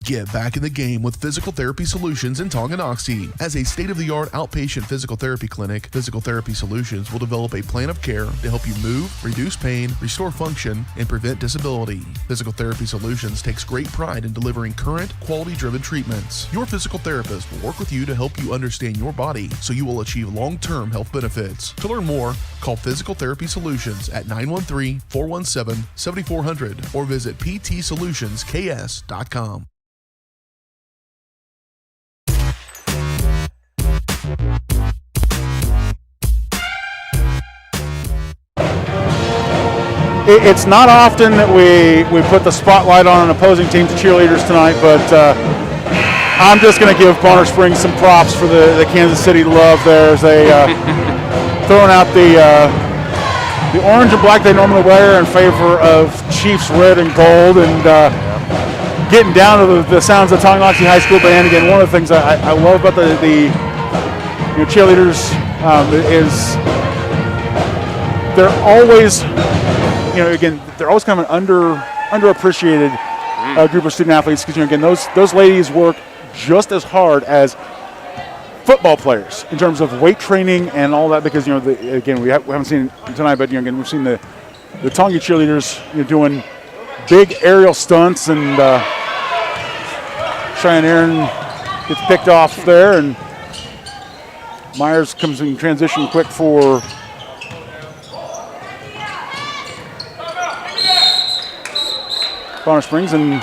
Get back in the game with Physical Therapy Solutions in Tonganoxie. As a state-of-the-art outpatient physical therapy clinic, Physical Therapy Solutions will develop a plan of care to help you move, reduce pain, restore function, and prevent disability. Physical Therapy Solutions takes great pride in delivering current, quality-driven treatments. Your physical therapist will work with you to help you understand your body so you will achieve long-term health benefits. To learn more, call Physical Therapy Solutions at 913-417-7400 or visit ptsolutionsks.com. It's not often that we put the spotlight on an opposing team's cheerleaders tonight, but I'm just going to give Bonner Springs some props for the Kansas City love there as they throwing out the orange and black they normally wear in favor of Chiefs red and gold, and getting down to the sounds of Tonganoxie High School Band. Again, one of the things I love about the cheerleaders is they're always, again, they're always kind of an underappreciated group of student athletes because, again, those ladies work just as hard as football players in terms of weight training and all that because, again, we haven't seen it tonight, but, again, we've seen the Tongi cheerleaders doing big aerial stunts, and Cheyenne Aaron gets picked off there, and Myers comes in transition quick for Bonner Springs, and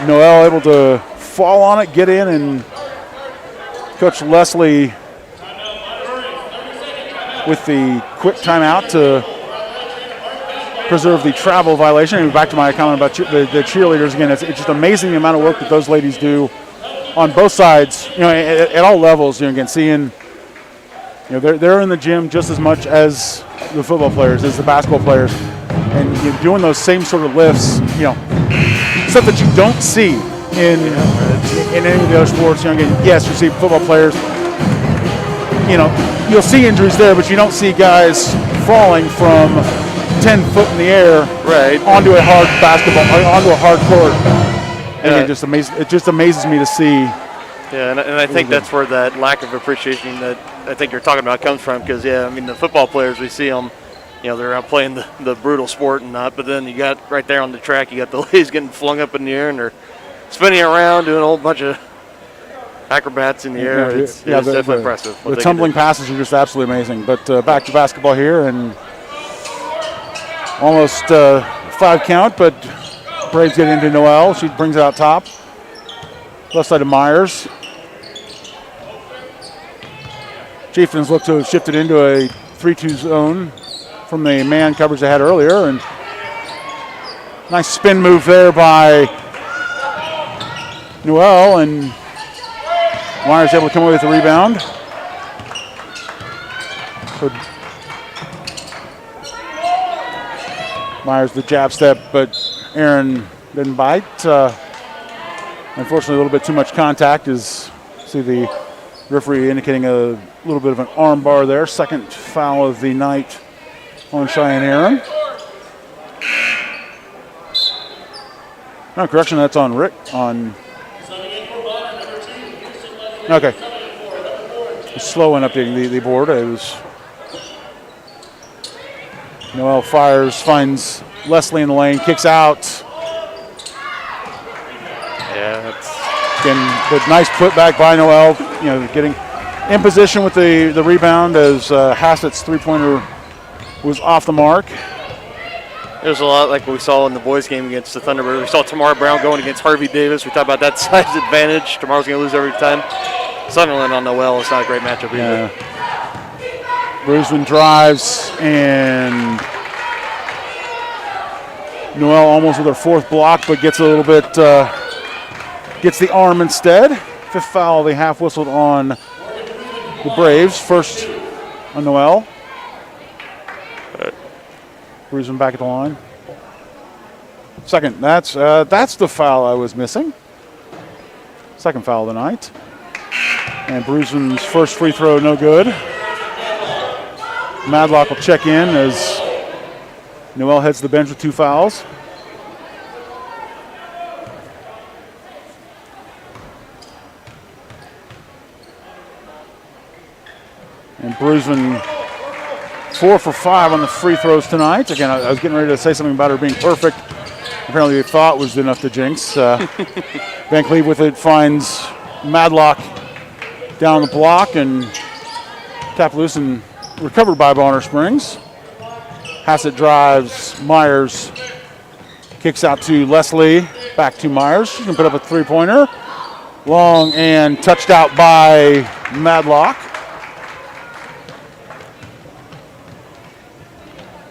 Noel able to fall on it, get in, and Coach Leslie with the quick timeout to preserve the travel violation. And back to my comment about the cheerleaders again. It's just amazing the amount of work that those ladies do on both sides. At all levels. Again, seeing they're in the gym just as much as the football players, as the basketball players, and doing those same sort of lifts. Stuff that you don't see in any of the other sports. Again, yes, you see football players. You'll see injuries there, but you don't see guys falling from 10 foot in the air onto a hard basketball, onto a hard court. And it just amazes me to see. Yeah, and I think that's where that lack of appreciation that I think you're talking about comes from. Because the football players, we see them, they're out playing the brutal sport and not. But then you got right there on the track, you got the ladies getting flung up in the air and they're spinning around, doing a whole bunch of acrobats in the air. It's definitely impressive. The tumbling passes are just absolutely amazing. But back to basketball here, and almost 5 count, but Braves get into Noel. She brings it out top. Left side of Myers. Chieftains look to shift it into a 3-2 zone from the man coverage they had earlier. And nice spin move there by Noel, and Myers able to come away with the rebound. So Myers the jab step, but Aaron didn't bite. Unfortunately, a little bit too much contact. See the referee indicating a little bit of an arm bar there. Second foul of the night on Cheyenne Aaron. No, correction, that's on Rick. Okay. Slow in updating the board. It was Noel fires, finds Leslie in the lane, kicks out. Yeah, that's again the nice putback by Noel. Getting in position with the rebound as Hassett's three-pointer was off the mark. It was a lot like we saw in the boys' game against the Thunderbirds. We saw Tamara Brown going against Harvey Davis. We talked about that size advantage. Tomorrow's going to lose every time. Sunderland on Noel. It's not a great matchup either. Bruceman drives, and Noel almost with her 4th block, but gets a little bit, gets the arm instead. 5th foul, they half whistled on the Braves. First on Noel. Bruceman back at the line. Second, that's the foul I was missing. Second foul of the night. And Bruceman's first free throw, no good. Madlock will check in as Noel heads to the bench with 2 fouls. And Bruceman 4 for 5 on the free throws tonight. Again, I was getting ready to say something about her being perfect. Apparently, they thought was enough to jinx. Van Cleve with it finds Madlock down the block and tap loose and recovered by Bonner Springs. Hassett drives. Myers kicks out to Leslie. Back to Myers. She can put up a 3-pointer. Long and touched out by Madlock.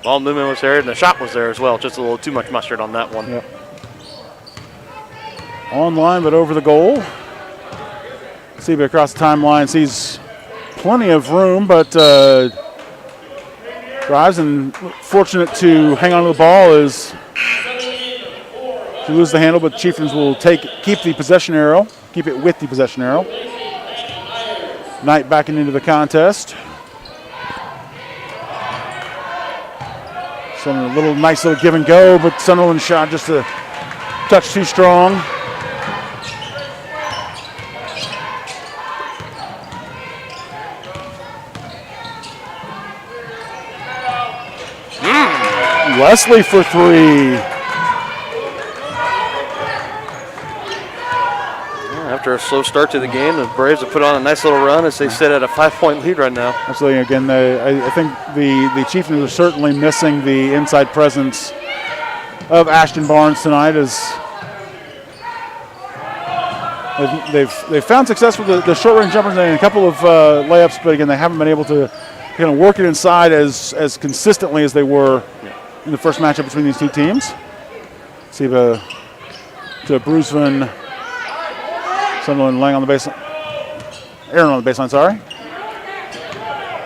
Ball movement was there, and the shot was there as well. Just a little too much mustard on that one. Yep. Online, but over the goal. Seba across the timeline sees plenty of room, but drives and fortunate to hang on to the ball as she loses the handle, but Chieftains will keep the possession arrow, keep it with the possession arrow. Knight backing into the contest. So a nice little give and go, but Sunderland shot just a touch too strong. Leslie for three. After a slow start to the game, the Braves have put on a nice little run as they sit at a 5-point lead right now. Absolutely. Again, I think the Chieftains are certainly missing the inside presence of Ashton Barnes tonight. As they've found success with the short range jumpers and a couple of layups, but again, they haven't been able to kind of work it inside as consistently as they were in the first matchup between these two teams. Siba to Brusvin. Sunderland laying on the baseline. Aaron on the baseline, sorry.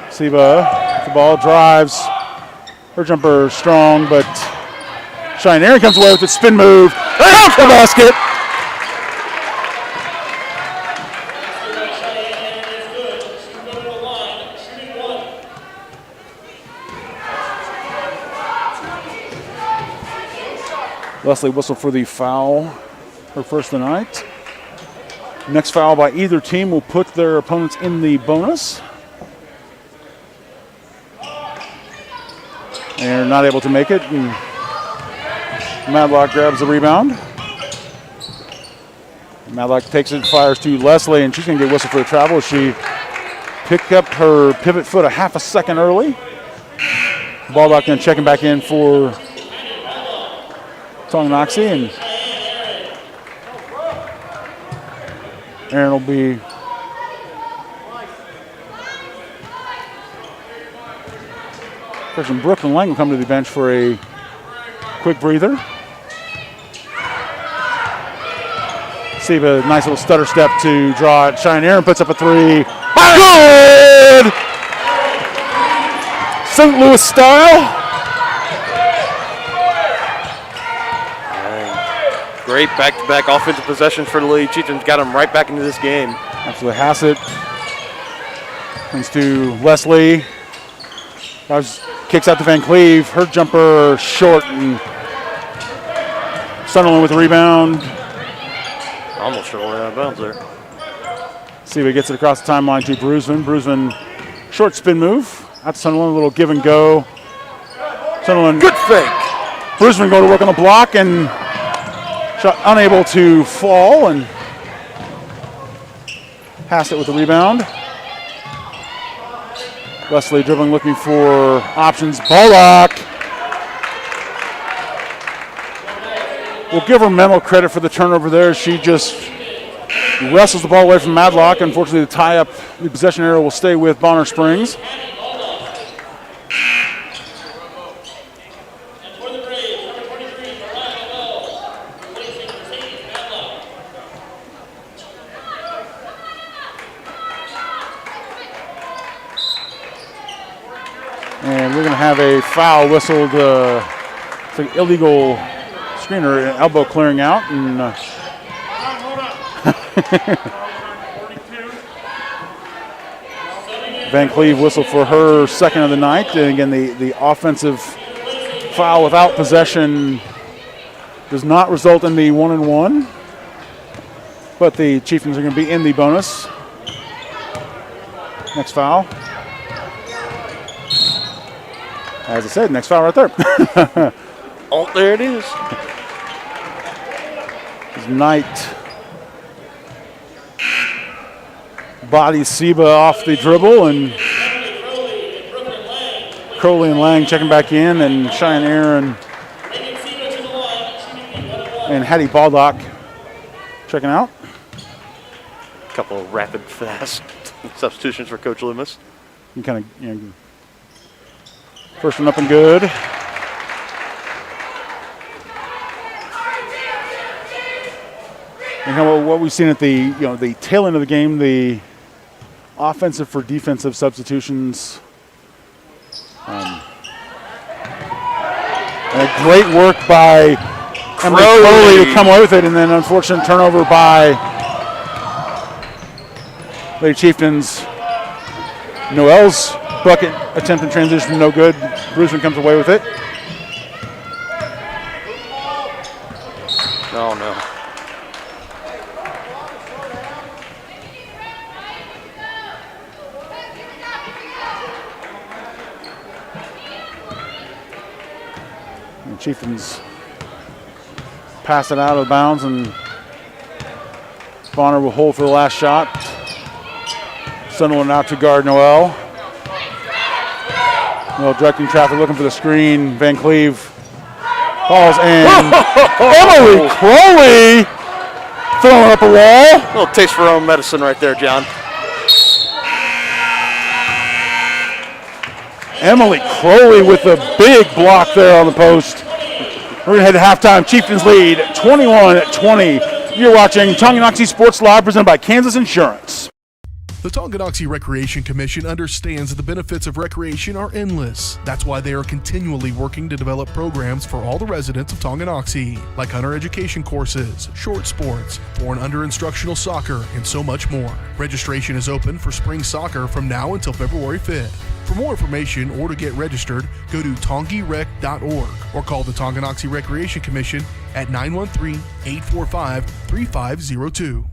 Siba, the ball drives. Her jumper strong, but Cheyenne Aaron comes away with a spin move. Off the basket. Leslie whistle for the foul, her first tonight. Next foul by either team will put their opponents in the bonus. And they're not able to make it. And Madlock grabs the rebound. Madlock takes it, fires to Leslie, and she's going to get whistled for the travel. She picked up her pivot foot a half a second early. Baldock going to check him back in for Tonganoxie, and Aaron will be freshman Brooklyn Lang will come to the bench for a quick breather. Siba, nice little stutter step to draw it. Cheyenne Aaron puts up a three. Good! St. Louis style. Great back-to-back offensive possessions for the Lady Chieftains. Got them right back into this game. Absolutely. Hassett comes to Leslie. Kicks out to Van Cleve. Her jumper short, and Sunderland with the rebound. Almost short out of bounds there. Siba gets it across the timeline to Brusvin. Brusvin, short spin move. Out to Sunderland, a little give and go. Sunderland. Good fake. Brusvin going to work on the block and shot unable to fall, and Hassett with the rebound. Leslie dribbling, looking for options. Baldock. We'll give her mental credit for the turnover there. She just wrestles the ball away from Madlock. Unfortunately, the tie-up, the possession area will stay with Bonner Springs. And we're going to have a foul whistled. It's an illegal screener, an elbow clearing out. And Van Cleve whistled for her second of the night. And again, the offensive foul without possession does not result in the 1-and-1. But the Chieftains are going to be in the bonus. Next foul. As I said, next foul right there. Oh, there it is. Knight bodies Siba off the dribble, and Crowley and Lang checking back in, and Cheyenne Aaron and Hattie Baldock checking out. A couple of rapid, fast substitutions for Coach Loomis. You kind of, first one up and good. And what we've seen at the the tail end of the game, the offensive for defensive substitutions, and a great work by Emily Crowley to come away with it, and then unfortunate turnover by Lady Chieftains. Noel's bucket attempt in transition, no good. Bruceman comes away with it. Oh, no. And Chieftains pass it out of bounds, and Bonner will hold for the last shot. Sunderland out to guard Noel. Noel directing traffic, looking for the screen. Van Cleve falls, and Emily Crowley throwing up a wall. A little taste for her own medicine right there, John. Emily Crowley with a big block there on the post. We're going to head to halftime. Chieftains lead 21-20. You're watching Tonganoxie Sports Live, presented by Kansas Insurance. The Tonganoxie Recreation Commission understands that the benefits of recreation are endless. That's why they are continually working to develop programs for all the residents of Tonganoxie, like hunter education courses, short sports, for and under instructional soccer, and so much more. Registration is open for spring soccer from now until February 5th. For more information or to get registered, go to tongirec.org or call the Tonganoxie Recreation Commission at 913-845-3502.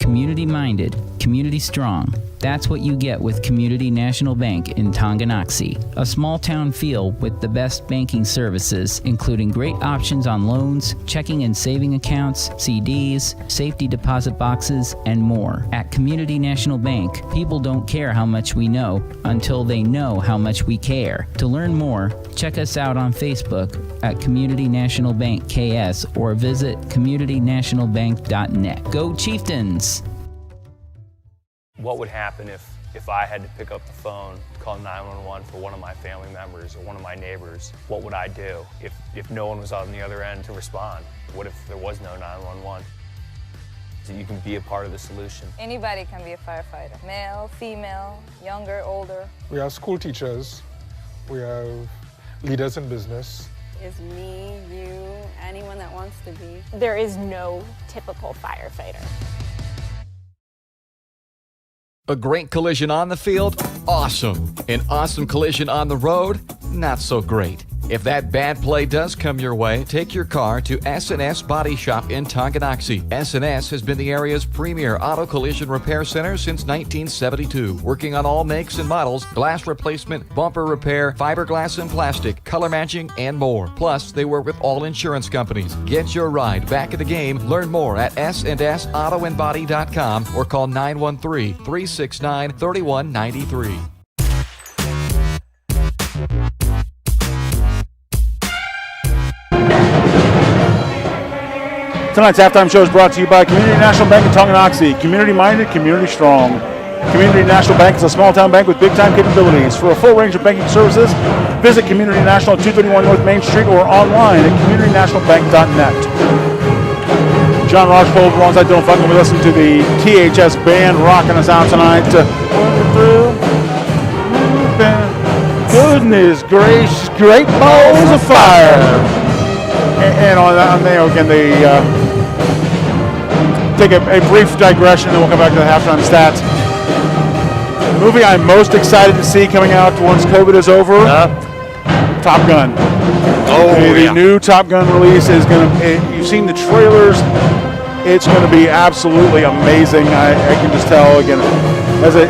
Community-minded, community-strong. That's what you get with Community National Bank in Tonganoxie. A small-town feel with the best banking services, including great options on loans, checking and saving accounts, CDs, safety deposit boxes, and more. At Community National Bank, people don't care how much we know until they know how much we care. To learn more, check us out on Facebook at Community National Bank KS or visit communitynationalbank.net. Go Chieftains! What would happen if I had to pick up the phone, call 911 for one of my family members or one of my neighbors? What would I do if no one was on the other end to respond? What if there was no 911? So you can be a part of the solution. Anybody can be a firefighter. Male, female, younger, older. We have school teachers. We have leaders in business. Is me, you, anyone that wants to be. There is no typical firefighter. A great collision on the field? Awesome. An awesome collision on the road? Not so great. If that bad play does come your way, take your car to S&S Body Shop in Tonganoxie. S&S has been the area's premier auto collision repair center since 1972, working on all makes and models, glass replacement, bumper repair, fiberglass and plastic, color matching, and more. Plus, they work with all insurance companies. Get your ride back in the game. Learn more at snsautoandbody.com or call 913-369-3193. Tonight's halftime show is brought to you by Community National Bank in Tonganoxie. Community-minded, community-strong. Community National Bank is a small-town bank with big-time capabilities. For a full range of banking services, visit Community National at 231 North Main Street or online at communitynationalbank.net. John Rajpol alongside Dylan Funkin. We listen to the THS band rocking us out tonight. Goodness gracious, great balls of fire. And on there again, they take a brief digression, and then we'll come back to the halftime stats. The movie I'm most excited to see coming out once COVID is over, Top Gun. The new Top Gun release is going to, you've seen the trailers, it's going to be absolutely amazing. I can just tell, again, the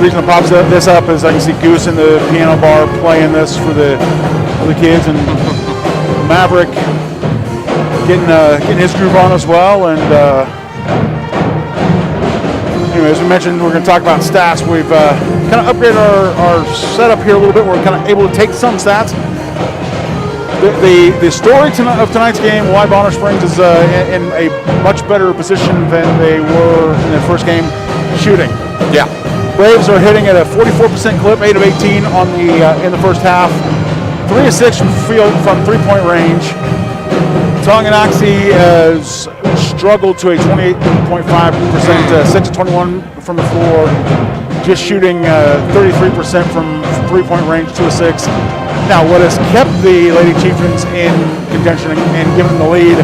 reason it pops this up is I can see Goose in the piano bar playing this for the kids, and Maverick getting his groove on as well. And anyway, as we mentioned, we're going to talk about stats. We've kind of upgraded our setup here a little bit. We're kind of able to take some stats. The story of tonight's game, why Bonner Springs is in a much better position than they were in their first game, shooting. Yeah. Braves are hitting at a 44% clip, 8 of 18 on in the first half. 3 of 6 from three-point range. Tonganoxie has struggled to a 28.5%, 6 of 21 from the floor, just shooting 33% from three-point range, 2 of 6. Now, what has kept the Lady Chieftains in contention and given them the lead,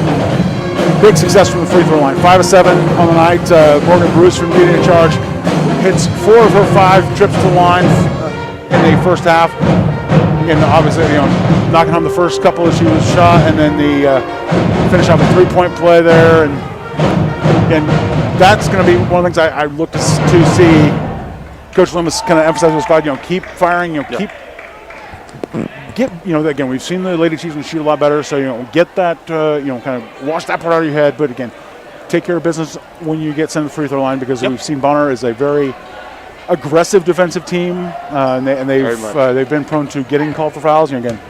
big success from the free throw line. 5 of 7 on the night. Morgan Bruce from leading in charge. hits 4 of her 5 trips to the line in the first half. And obviously, knocking home the first couple as she was shot, and then the finish off a 3-point play there. And that's going to be one of the things I look to see. Coach Loomis kind of emphasize with squad, keep firing, again, we've seen the Lady Chiefs shoot a lot better, so, get that, kind of wash that part out of your head, but again, take care of business when you get sent to the free throw line, because we've seen Bonner is a very aggressive defensive team, and they've been prone to getting called for fouls. Again,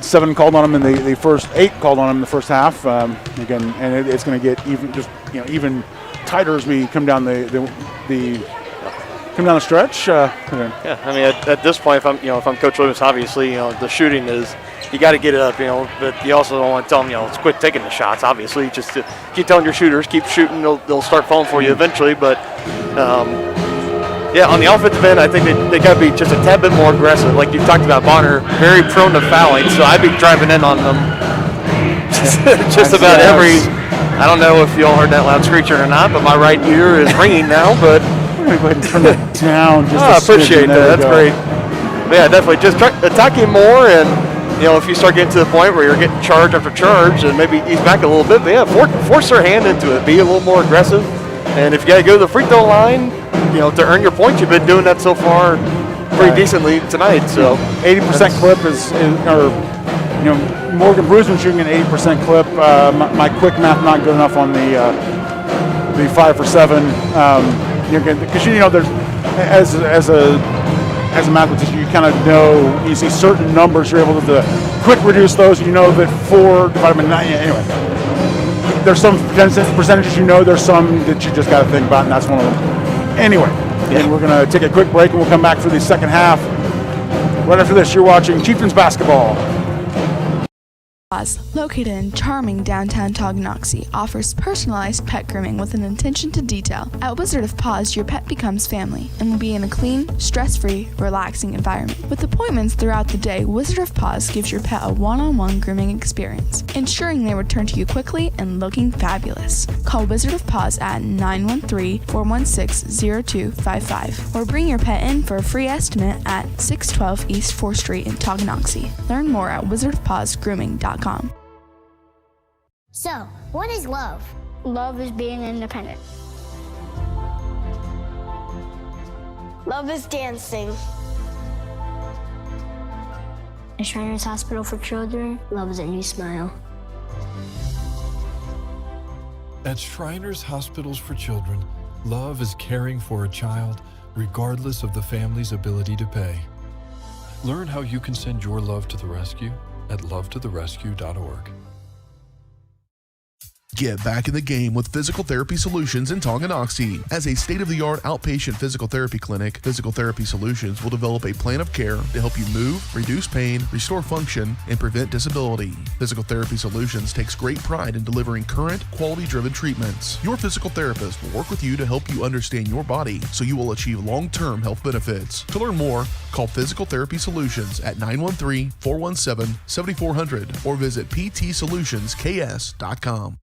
7 called on them in the first 8 called on them in the first half. Again, and it's going to get even tighter as we come down the stretch. Yeah, I mean, at this point, if I'm Coach Loomis, obviously, the shooting is, you got to get it up, but you also don't want to tell them, let's quit taking the shots. Obviously, just to keep telling your shooters, keep shooting. They'll start falling for you eventually. But on the offensive end, I think they got to be just a tad bit more aggressive. Like you talked about, Bonner, very prone to fouling, so I'd be driving in on them just about every. I don't know if you all heard that loud screeching or not, but my right ear is ringing now. But I'm going to go ahead and turn that down. I appreciate that. That's great. But yeah, definitely. Just attack him more, and if you start getting to the point where you're getting charge after charge, and maybe ease back a little bit. But yeah, force her hand into it. Be a little more aggressive. And if you got to go to the free throw line, to earn your points, you've been doing that so far pretty decently tonight. So 80% clip Morgan Bruceman shooting an 80% clip. My quick math not good enough on the 5 for 7. Because there's as a mathematician, you kind of know, you see certain numbers, you're able to quick reduce those. That 4 divided by 9. Anyway, there's some percentages there's some that you just got to think about, and that's one of them. Anyway, and we're going to take a quick break, and we'll come back for the second half. Right after this, you're watching Chieftains basketball. Located in charming downtown Tonganoxie, offers personalized pet grooming with an attention to detail. At Wizard of Paws, your pet becomes family and will be in a clean, stress-free, relaxing environment. With appointments throughout the day, Wizard of Paws gives your pet a one-on-one grooming experience, ensuring they return to you quickly and looking fabulous. Call Wizard of Paws at 913-416-0255 or bring your pet in for a free estimate at 612 East 4th Street in Tonganoxie. Learn more at wizardofpawsgrooming.com. So, what is love? Love is being independent. Love is dancing. At Shriners Hospital for Children, love is a new smile. At Shriners Hospitals for Children, love is caring for a child regardless of the family's ability to pay. Learn how you can send your love to the rescue at lovetotherescue.org. Get back in the game with Physical Therapy Solutions in Tonganoxie. As a state-of-the-art outpatient physical therapy clinic, Physical Therapy Solutions will develop a plan of care to help you move, reduce pain, restore function, and prevent disability. Physical Therapy Solutions takes great pride in delivering current, quality-driven treatments. Your physical therapist will work with you to help you understand your body so you will achieve long-term health benefits. To learn more, call Physical Therapy Solutions at 913-417-7400 or visit ptsolutionsks.com.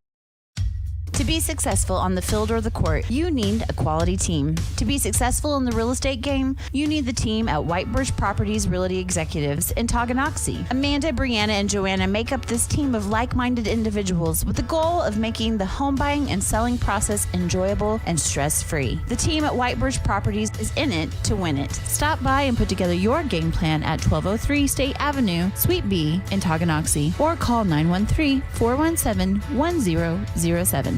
To be successful on the field or the court, you need a quality team. To be successful in the real estate game, you need the team at Whitebirch Properties Realty Executives in Tonganoxie. Amanda, Brianna, and Joanna make up this team of like-minded individuals with the goal of making the home buying and selling process enjoyable and stress-free. The team at Whitebirch Properties is in it to win it. Stop by and put together your game plan at 1203 State Avenue, Suite B in Tonganoxie, or call 913-417-1007.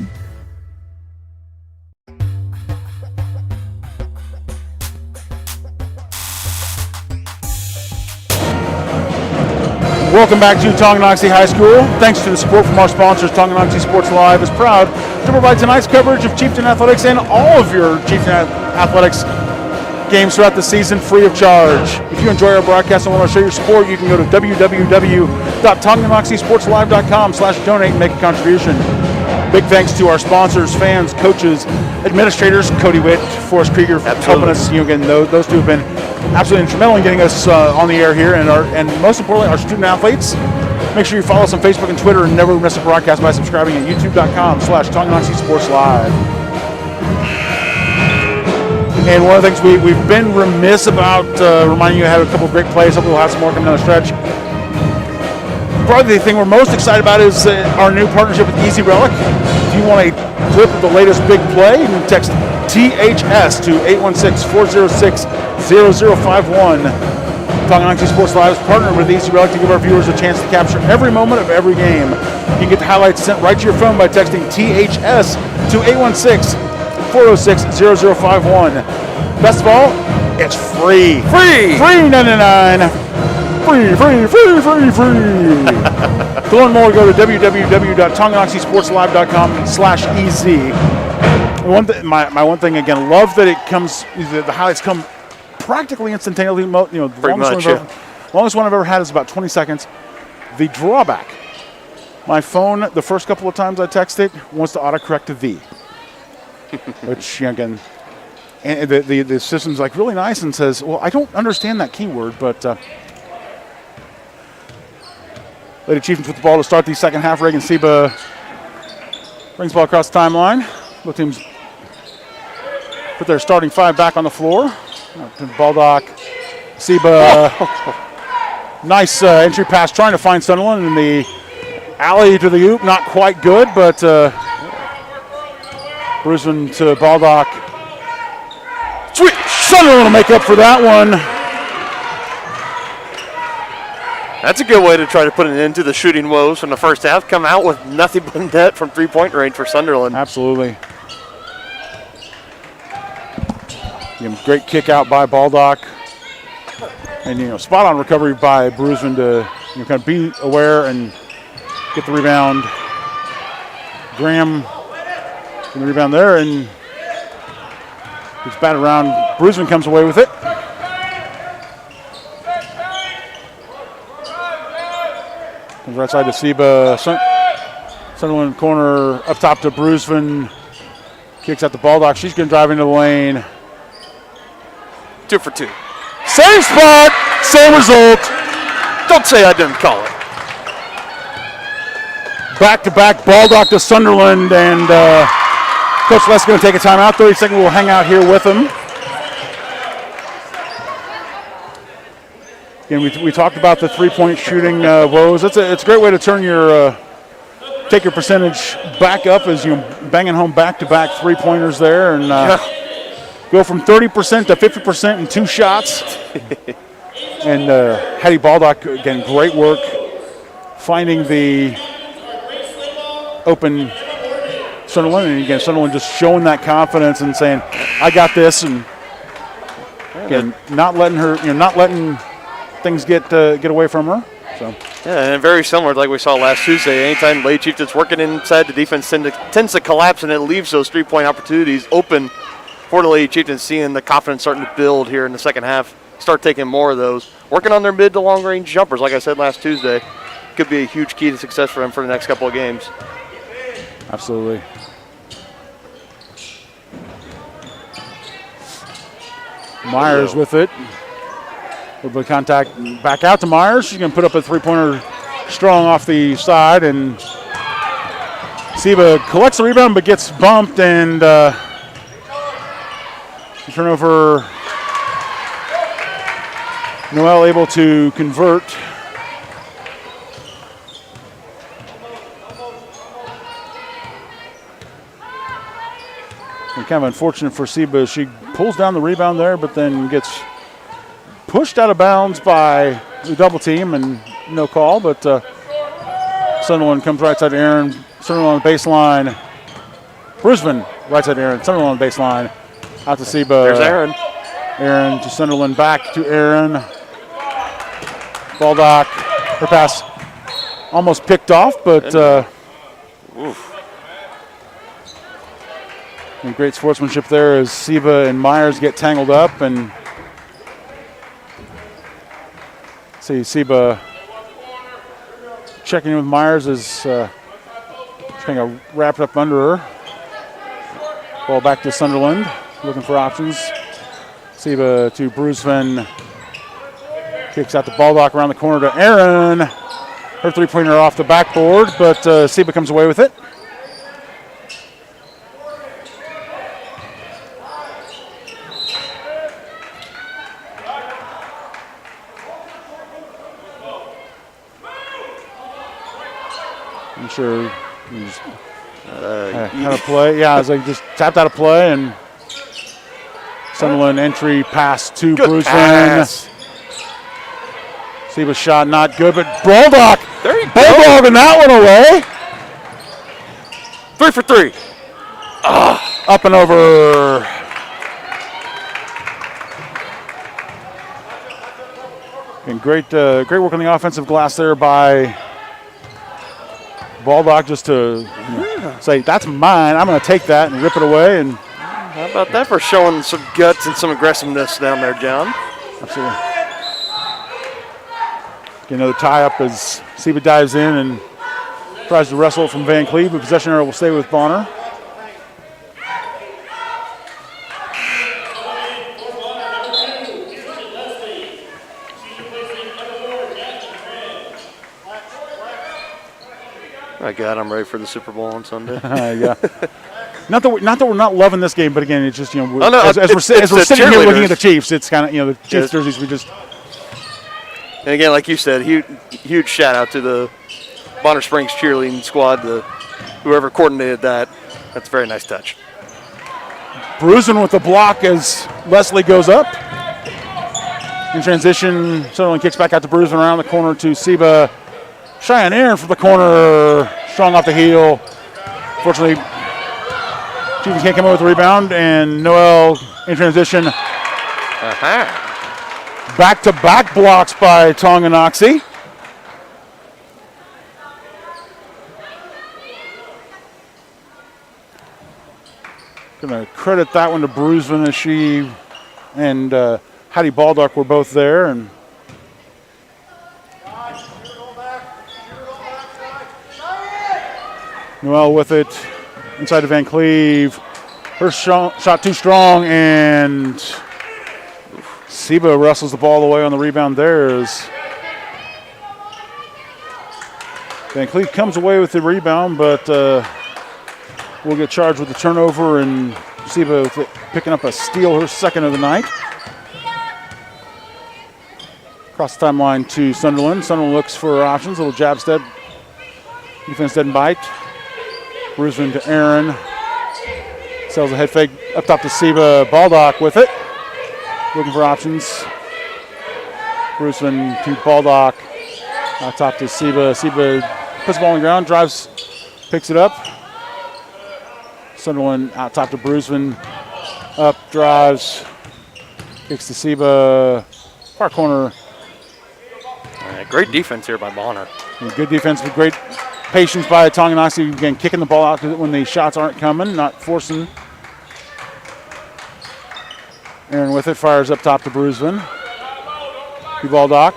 Welcome back to Tonganoxie High School. Thanks to the support from our sponsors, Tonganoxie Sports Live is proud to provide tonight's coverage of Chieftain Athletics and all of your Chieftain Athletics games throughout the season free of charge. If you enjoy our broadcast and want to show your support, you can go to www.tonganoxiesportslive.com/donate and make a contribution. Big thanks to our sponsors, fans, coaches, administrators, Cody Witt, Forrest Krieger for helping us. Again, those two have been absolutely instrumental in getting us on the air here, and most importantly, our student athletes. Make sure you follow us on Facebook and Twitter and never miss a broadcast by subscribing at youtube.com/Tonganoxie Sports Live. And one of the things we've been remiss about reminding you, had a couple of great plays. Hopefully we'll have some more coming down the stretch. Probably the thing we're most excited about is our new partnership with Easy Relic. If you want a clip of the latest big play, you can text THS to 816-406-0051. Tonganoxie Sports Live is partnered with Easy Relic to give our viewers a chance to capture every moment of every game. You can get the highlights sent right to your phone by texting THS to 816-406-0051. Best of all, it's free. Free! Free 99. Free. To learn more, go to www.tonganoxiesportslive.com/ez. My one thing again, love that it comes. The highlights come practically instantaneously. The longest one I've ever had is about 20 seconds. The drawback: my phone, the first couple of times I text it, wants to autocorrect to the, which again, and the system's like really nice and says, well, I don't understand that keyword, but. Lady Chieftains with the ball to start the second half. Reagan Seba brings the ball across the timeline. Both teams put their starting five back on the floor. Baldock, Seba, nice entry pass trying to find Sunderland in the alley to the oop. Not quite good, but Bruceman to Baldock. Sweet! Sunderland will make up for that one. That's a good way to try to put an end to the shooting woes from the first half. Come out with nothing but net from three-point range for Sunderland. Absolutely. Great kick out by Baldock. And, spot on recovery by Bruceman to kind of be aware and get the rebound. Graham getting the rebound there and gets batted around. Bruceman comes away with it. Comes right side to Seba. Sunderland corner up top to Bruceman. Kicks out the Baldock. She's going to drive into the lane. 2 for 2. Same spot, same result. Don't say I didn't call it. Back-to-back Baldock to Sunderland, and Coach Les is going to take a timeout. 30 seconds, we'll hang out here with him. Again, we talked about the three-point shooting woes. It's a great way to turn your take your percentage back up as you banging home back-to-back three-pointers there, and go from 30% to 50% in 2 shots. And Hattie Baldock, again, great work finding the open Sunderland, and again, Sunderland just showing that confidence and saying, "I got this," and again, not letting things get away from her. So yeah, and very similar like we saw last Tuesday. Anytime Lady Chieftains working inside, the defense tends to collapse, and it leaves those three-point opportunities open for the Lady Chieftains. Seeing the confidence starting to build here in the second half, start taking more of those, working on their mid to long-range jumpers. Like I said last Tuesday, could be a huge key to success for them for the next couple of games. Absolutely. Myers with it. A little bit of contact back out to Myers. She's going to put up a three-pointer strong off the side, and Seba collects the rebound but gets bumped, and turnover. Noel able to convert. And kind of unfortunate for Seba. She pulls down the rebound there, but then gets pushed out of bounds by the double team and no call. But Sunderland comes right side to Aaron. Sunderland on the baseline. Brisbane right side to Aaron. Sunderland on the baseline. Out to Seba. There's Aaron. Aaron to Sunderland, back to Aaron. Baldock. Her pass almost picked off, but and great sportsmanship there as Seba and Myers get tangled up, and see Seba checking in with Myers as she's kind of wrapped up under her. Ball back to Sunderland, looking for options. Seba to Bruceman. Kicks out the Baldock around the corner to Aaron. Her three-pointer off the backboard, but Seba comes away with it. I'm sure he just had a play. Yeah, it was like just tapped out of play, and Sunderland entry pass to Bruceman. Seba's shot not good, but Baldock. There you go. Bulldogging that one away. 3 for 3. Up and over. And great work on the offensive glass there by Baldock, just to say, that's mine. I'm going to take that and rip it away. And how about that for showing some guts and some aggressiveness down there, John? Absolutely. Get another tie-up as Seba dives in and tries to wrestle from Van Cleve, but possession area will stay with Bonner. My God, I'm ready for the Super Bowl on Sunday. Yeah. Not that we're not loving this game, but again, it's just, as we're sitting here looking at the Chiefs, it's kind of, the Chiefs jerseys, we just. And again, like you said, huge shout out to the Bonner Springs cheerleading squad, whoever coordinated that. That's a very nice touch. Bruising with the block as Leslie goes up. In transition, Sunderland kicks back out to Bruising around the corner to Seba. Cheyenne Aaron from the corner, strong off the heel. Fortunately, Chieftains can't come up with the rebound, and Noel in transition. Back-to-back blocks by Tonganoxie. Going to credit that one to Bruisman, as she and Hattie Baldock were both there. And Noel with it inside of Van Cleve. Her shot too strong, and Seba wrestles the ball away on the rebound there as Van Cleve comes away with the rebound, but will get charged with the turnover, and Seba picking up a steal, her second of the night. Across the timeline to Sunderland. Sunderland looks for options, a little jab step. Defense doesn't bite. Bruisman to Aaron. Sells a head fake up top to Seba. Baldock with it. Looking for options. Bruisman to Baldock. Out top to Seba. Seba puts the ball on the ground, drives, picks it up. Sunderland out top to Bruisman. Up, drives, kicks to Seba. Far corner. Great defense here by Bonner. And good defense with great patience by Tonganoxie. Again, kicking the ball out when the shots aren't coming, not forcing. Aaron with it, fires up top to Bruisman. Baldock.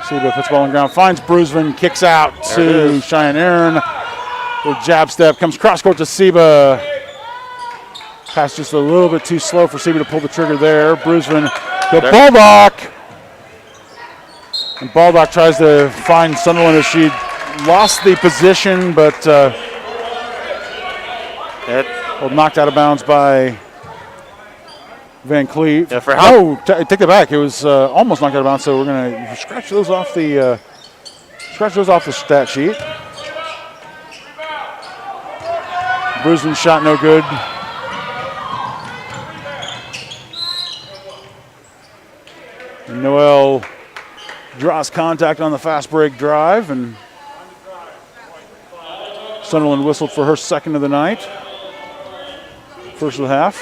Seba puts the ball on the ground, finds Bruisman, kicks out to Cheyenne Aaron. Little jab step, comes cross court to Seba. Pass just a little bit too slow for Seba to pull the trigger there. Bruisman to Baldock. And Baldock tries to find Sunderland as she lost the position, but knocked out of bounds by Van Cleve. Take that back. It was almost knocked out of bounds, so we're going to scratch those off the stat sheet. Bruisman shot no good. And Noel draws contact on the fast break drive, and Sunderland whistled for her second of the night. First of the half.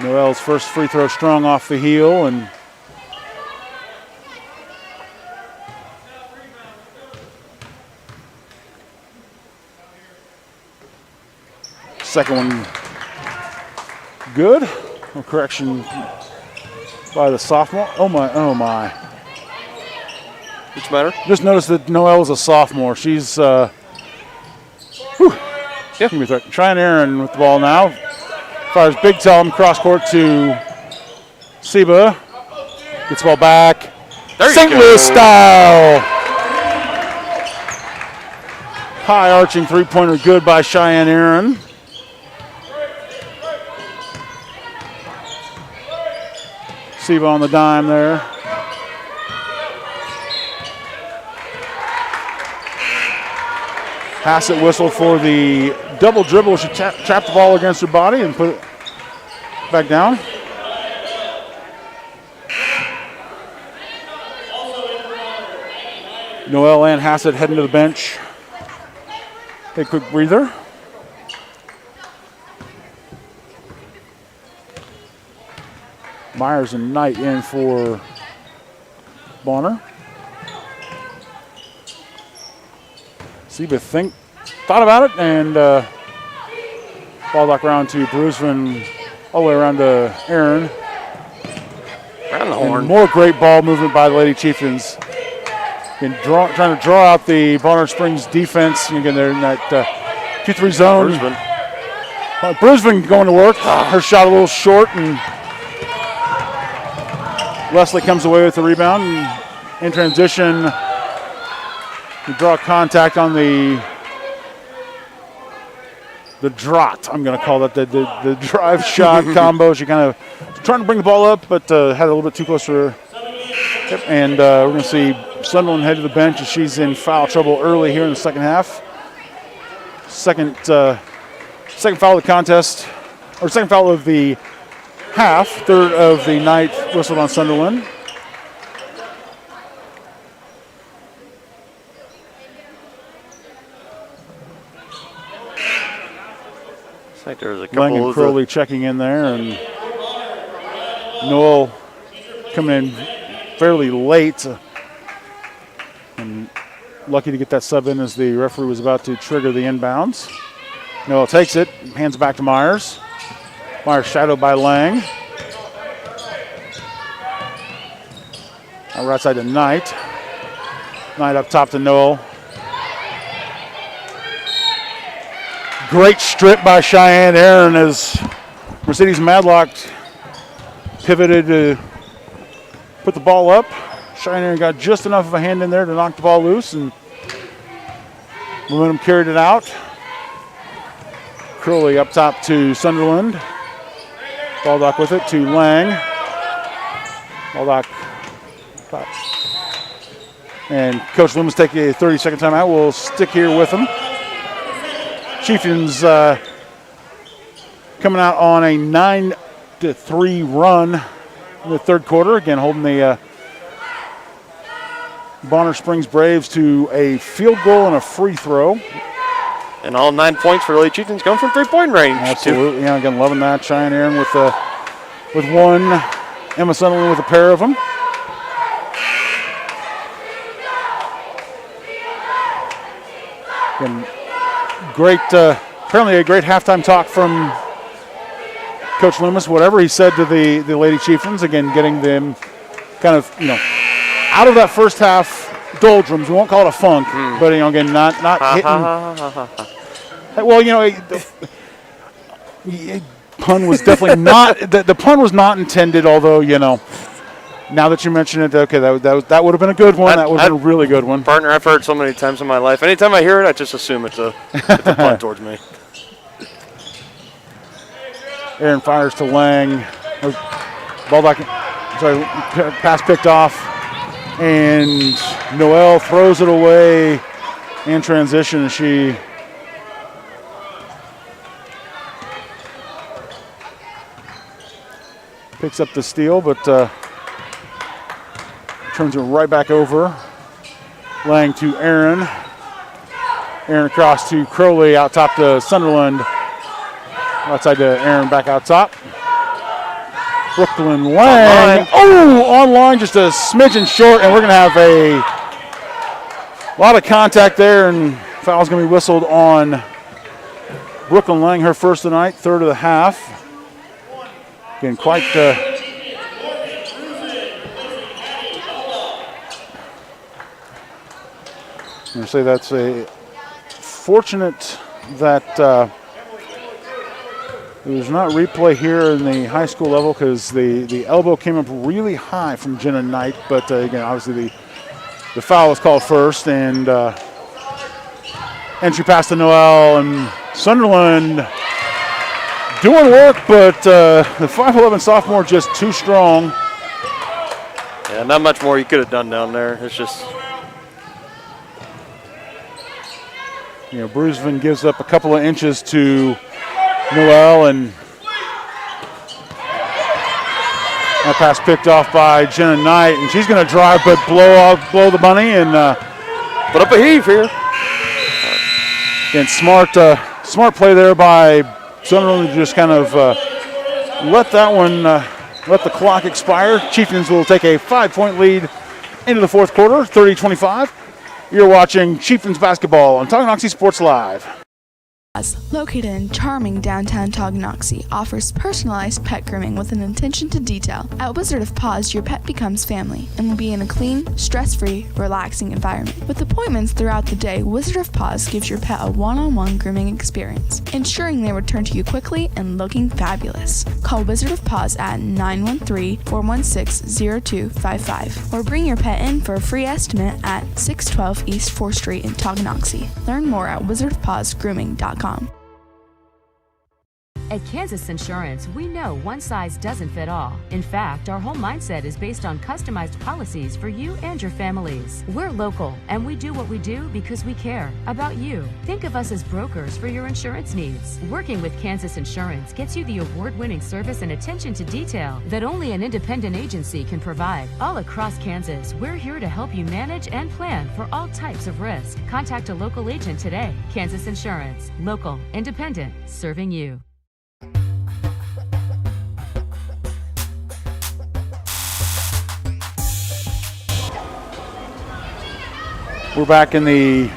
Noel's first free throw strong off the heel, and second one good. No correction by the sophomore. Oh my. What's the matter? Just noticed that Noelle is a sophomore. She's Cheyenne Aaron with the ball now. Fires big Tellum, cross court to Seba. Gets the ball back. St. Louis style. High arching three-pointer good by Cheyenne Aaron. Siva on the dime there. Hassett whistled for the double dribble. She trapped the ball against her body and put it back down. Noel and Hassett heading to the bench. Take a quick breather. Myers and Knight in for Bonner. Siba thought about it and ball back around to Brusvin, all the way around to Aaron. Around the horn. And more great ball movement by the Lady Chieftains. Again, trying to draw out the Bonner Springs defense. Again, they're in that 2-3 zone. Brusvin going to work. Her shot a little short, and Leslie comes away with the rebound. And in transition, you draw contact on the draught, I'm going to call that, the drive shot combo. She kind of trying to bring the ball up, but had a little bit too close to her hip. And we're going to see Sunderland head to the bench as she's in foul trouble early here in the second half. Second foul of the contest, or second foul of the half, third of the night whistled on Sunderland. Like there was a couple Lang and Crowley checking in there, and Noel coming in fairly late. And lucky to get that sub in as the referee was about to trigger the inbounds. Noel takes it, hands it back to Myers. Myers shadowed by Lang. Right side to Knight. Knight up top to Noel. Great strip by Cheyenne Aaron as Mercedes Madlock pivoted to put the ball up. Cheyenne Aaron got just enough of a hand in there to knock the ball loose, and momentum carried it out. Crowley up top to Sunderland. Baldock with it to Lang. Baldock top. And Coach Loomis taking a 30-second timeout. We'll stick here with him. Chieftains coming out on a 9-3 run in the third quarter. Again, holding the Bonner Springs Braves to a field goal and a free throw. And all 9 points for the Lady Chieftains coming from three-point range. Absolutely. Yeah, again, loving that. Cheyenne Aaron with one. Emma Sunderland with a pair of them. Again, great, apparently a great halftime talk from Coach Loomis. Whatever he said to the Lady Chieftains, again, getting them kind of, out of that first half doldrums. We won't call it a funk, but again, not hitting. Well, pun was definitely not. The pun was not intended. Although, now that you mention it, okay, that would have been a good one. That would have been a really good one. Partner, I've heard so many times in my life. Anytime I hear it, I just assume it's a pun towards me. Aaron fires to Lang. Pass picked off. And Noel throws it away in transition. She picks up the steal, but turns it right back over. Lang to Aaron. Aaron across to Crowley, out top to Sunderland. Outside to Aaron, back out top. Brooklyn Lang. Online just a smidgen short, and we're going to have a lot of contact there, and foul's going to be whistled on Brooklyn Lang, her first of the night, third of the half. Again, quite I'm going to say that's a fortunate that there's not replay here in the high school level because the elbow came up really high from Jenna Knight, but again, obviously the foul was called first, and Entry pass to Noel, and Sunderland doing work, but the 5'11" sophomore just too strong. Yeah, not much more you could have done down there. It's just... Bruisevin gives up a couple of inches to Noel, and that pass picked off by Jenna Knight, and she's going to drive but blow the bunny and put up a heave here. Again, smart play there by Sunderland to just kind of let that one, let the clock expire. Chieftains will take a 5-point lead into the fourth quarter, 30-25. You're watching Chieftains basketball on Tonganoxie Sports Live. Located in charming downtown Tonganoxie, offers personalized pet grooming with an attention to detail. At Wizard of Paws, your pet becomes family and will be in a clean, stress-free, relaxing environment. With appointments throughout the day, Wizard of Paws gives your pet a one-on-one grooming experience, ensuring they return to you quickly and looking fabulous. Call Wizard of Paws at 913-416-0255 or bring your pet in for a free estimate at 612 East 4th Street in Tonganoxie. Learn more at wizardofpawsgrooming.com. At Kansas Insurance, we know one size doesn't fit all. In fact, our whole mindset is based on customized policies for you and your families. We're local, and we do what we do because we care about you. Think of us as brokers for your insurance needs. Working with Kansas Insurance gets you the award-winning service and attention to detail that only an independent agency can provide. All across Kansas, we're here to help you manage and plan for all types of risk. Contact a local agent today. Kansas Insurance. Local, independent, serving you. We're back in the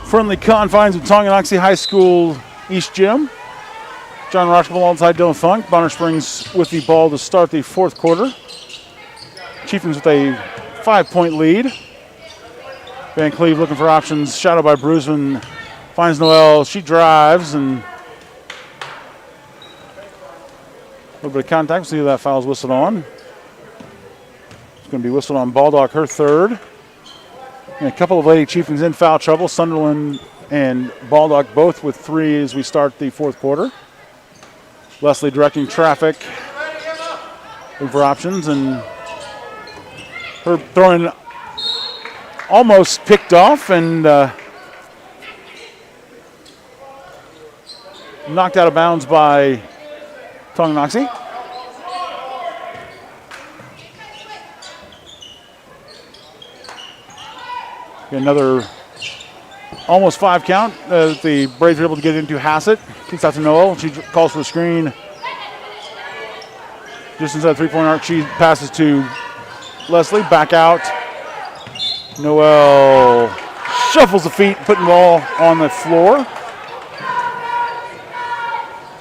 friendly confines of Tonganoxie High School East Gym. John Rochville alongside Dylan Funk. Bonner Springs with the ball to start the fourth quarter. Chieftains with a 5-point lead. Van Cleve looking for options. Shadowed by Bruisman. Finds Noel. She drives and a little bit of contact. We'll see if that foul's whistled on. It's going to be whistled on Baldock, her third. And a couple of Lady Chieftains in foul trouble. Sunderland and Baldock both with 3 as we start the fourth quarter. Leslie directing traffic. Looking for options, and her throwing almost picked off and knocked out of bounds by Tonganoxie. Another almost 5 count. The Braves are able to get into Hassett. Kicks out to Noel. She calls for the screen. Just inside the 3-point arc, she passes to Leslie. Back out. Noel shuffles the feet, putting the ball on the floor.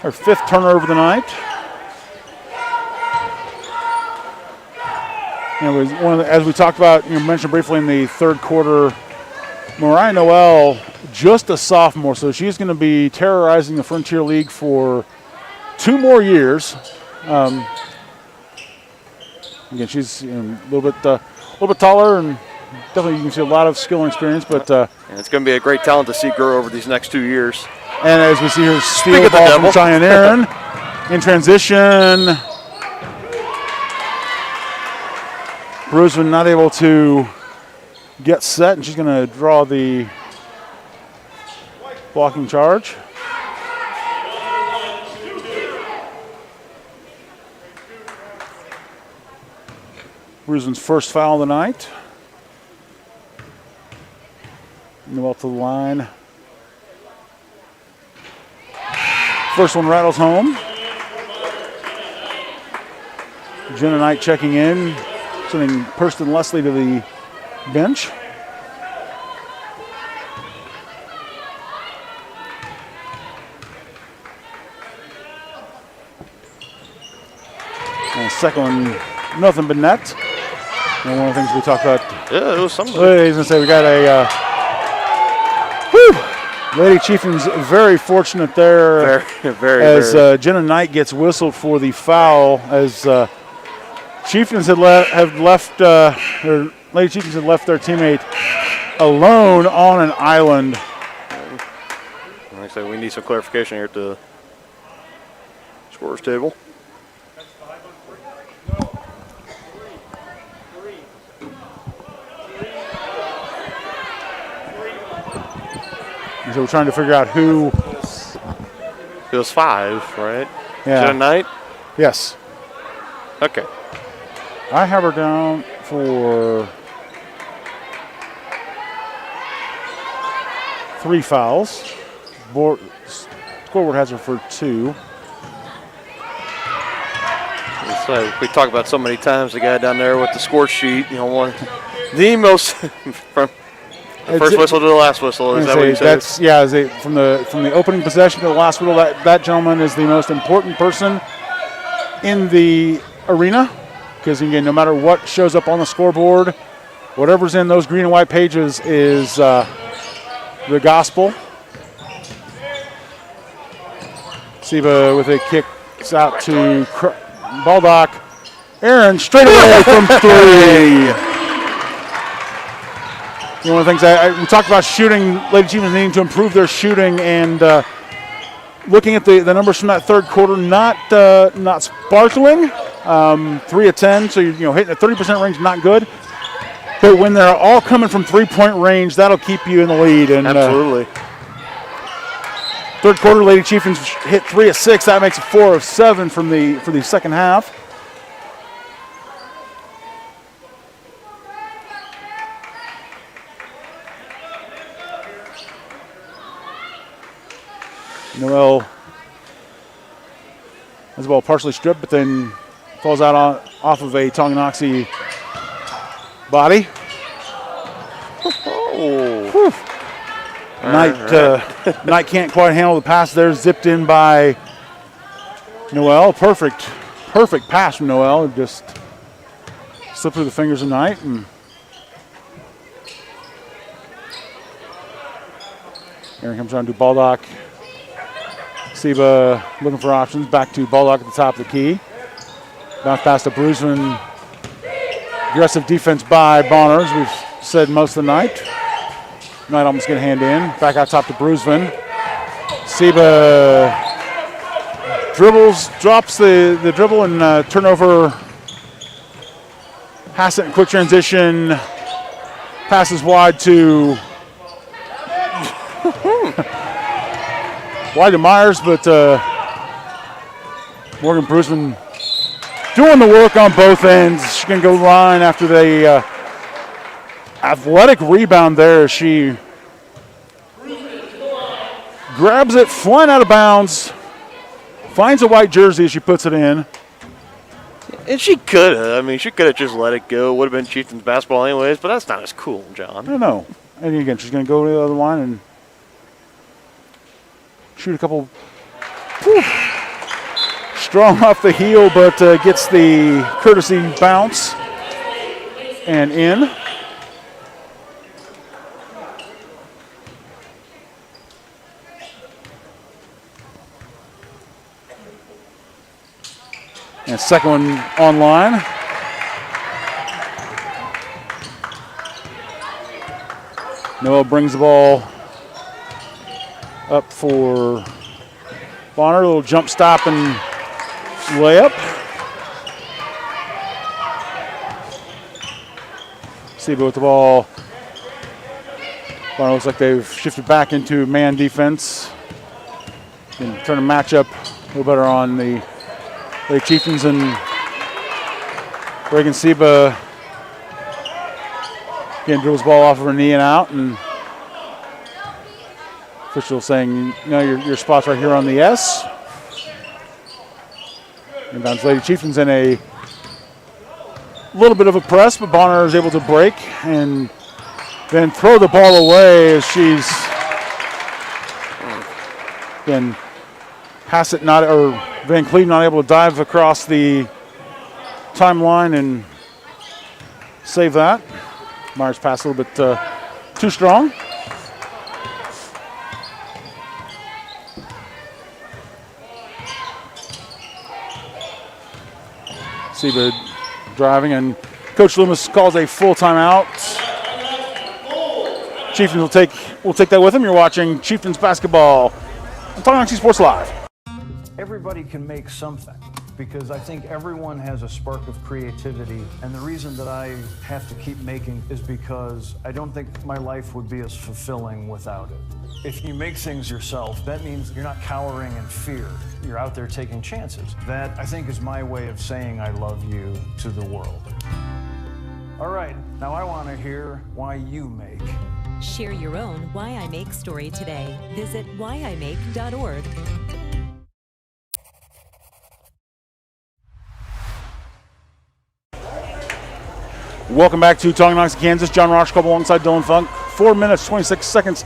Her 5th turnover of the night. As we talked about, mentioned briefly in the third quarter, Mariah Noel, just a sophomore, so she's going to be terrorizing the Frontier League for 2 more years. Again, she's a little bit taller, and definitely you can see a lot of skill and experience. But and it's going to be a great talent to see grow over these next 2 years. And as we see her steal the ball from Cheyenne Aaron in transition. Bruisman not able to get set, and she's going to draw the blocking charge. Bruisman's first foul of the night. Noel to the line. First one rattles home. Jenna Knight checking in. Sending Preston Leslie to the bench. And the second one, nothing but net. And one of the things we talked about. Yeah, it was something. I was going to say, we got a Lady Chieftains very fortunate there. As Jenna Knight gets whistled for the foul, as Chieftains have left their Lady Chieftains had left their teammate alone on an island. Like I said, we need some clarification here at the scorer's table. So we're trying to figure out who. It was 5, right? Yeah. Is it a night? Yes. Okay. I have her down for 3 fouls. Scoreboard has her for 2. It's like we talk about so many times, the guy down there with the score sheet, one, the most from the first whistle to the last whistle. Is that what you said? That's from the opening possession to the last whistle. That gentleman is the most important person in the arena, because again, no matter what shows up on the scoreboard, whatever's in those green and white pages is the gospel. Siba with a kick out to Baldock. Aaron straight away from 3. One of the things we talked about shooting, Lady Chieftains needing to improve their shooting, and looking at the numbers from that third quarter, not sparkling. 3 of 10, so hitting the 30% range, not good. But when they're all coming from 3-point range, that'll keep you in the lead. And absolutely. Third quarter, Lady Chieftains hit 3 of 6. That makes it 4 of 7 for the second half. Noel has the ball partially stripped, but then falls out off of a Tonganoxie body. Oh. Knight can't quite handle the pass there. Zipped in by Noel. Perfect pass from Noel. It just slipped through the fingers of Knight. And Aaron comes around to Baldock. Siba looking for options. Back to Baldock at the top of the key. Bounce pass to Bruisman. Aggressive defense by Bonner, as we've said most of the night. Knight almost get a hand in. Back out top to Bruisman. Siba drops the dribble and turnover. Hassett in quick transition. Passes wide to Myers, but Morgan Bruisman doing the work on both ends. She can go line after the athletic rebound there. She grabs it, flying out of bounds, finds a white jersey as she puts it in. And she could have. She could have just let it go. Would have been Chieftains basketball anyways, but that's not as cool, John. No. And again, she's going to go to the other line and shoot a couple. Whew, strong off the heel, but gets the courtesy bounce and in. And second one online. Noah brings the ball up for Bonner. A little jump stop and layup. Siba with the ball. Bonner looks like they've shifted back into man defense. And trying to match up a little better on the Chieftains, and Reagan Siba again drills the ball off of her knee and out, and official saying, your spot's right here on the S. Inbounds Lady Chieftains in a little bit of a press, but Bonner is able to break and then throw the ball away as she's then Hassett Van Cleve not able to dive across the timeline and save that. Myers pass a little bit too strong. Siba driving, and Coach Loomis calls a full timeout. Chieftains will take that with them. You're watching Chieftains basketball on Tonganoxie Sports Live. Everybody can make something, because I think everyone has a spark of creativity, and the reason that I have to keep making is because I don't think my life would be as fulfilling without it. If you make things yourself, that means you're not cowering in fear. You're out there taking chances. That, I think, is my way of saying I love you to the world. All right, now I want to hear why you make. Share your own Why I Make story today. Visit whyimake.org. Welcome back to Tonganoxie, Kansas. John Rochkopp alongside Dylan Funk. 4 minutes, 26 seconds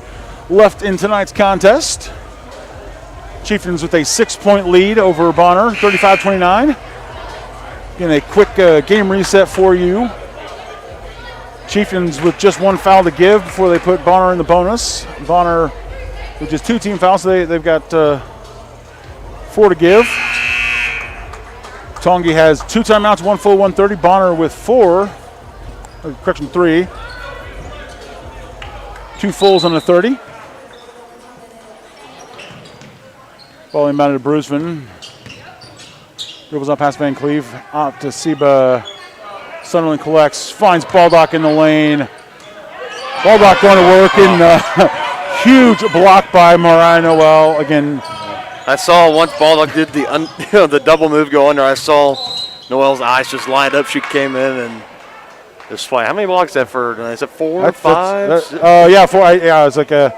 left in tonight's contest. Chieftains with a 6-point lead over Bonner, 35-29. Again, a quick game reset for you. Chieftains with just 1 foul to give before they put Bonner in the bonus. Bonner with just 2 team fouls, so they've got 4 to give. Tongi has 2 timeouts, 1 full, 130. Bonner with 4. Correction, 3. 2 fulls on the 30. Ball inbounded to Bruceman. Dribbles up past Van Cleve. Out to Seba. Sunderland collects. Finds Baldock in the lane. Baldock going to work. And huge block by Mariah Noel. Again, I saw once Baldock did the double move go under, I saw Noel's eyes just lined up. She came in and just fly. How many blocks is that for tonight? Is it 4, 5? Yeah, 4. Yeah, it's like a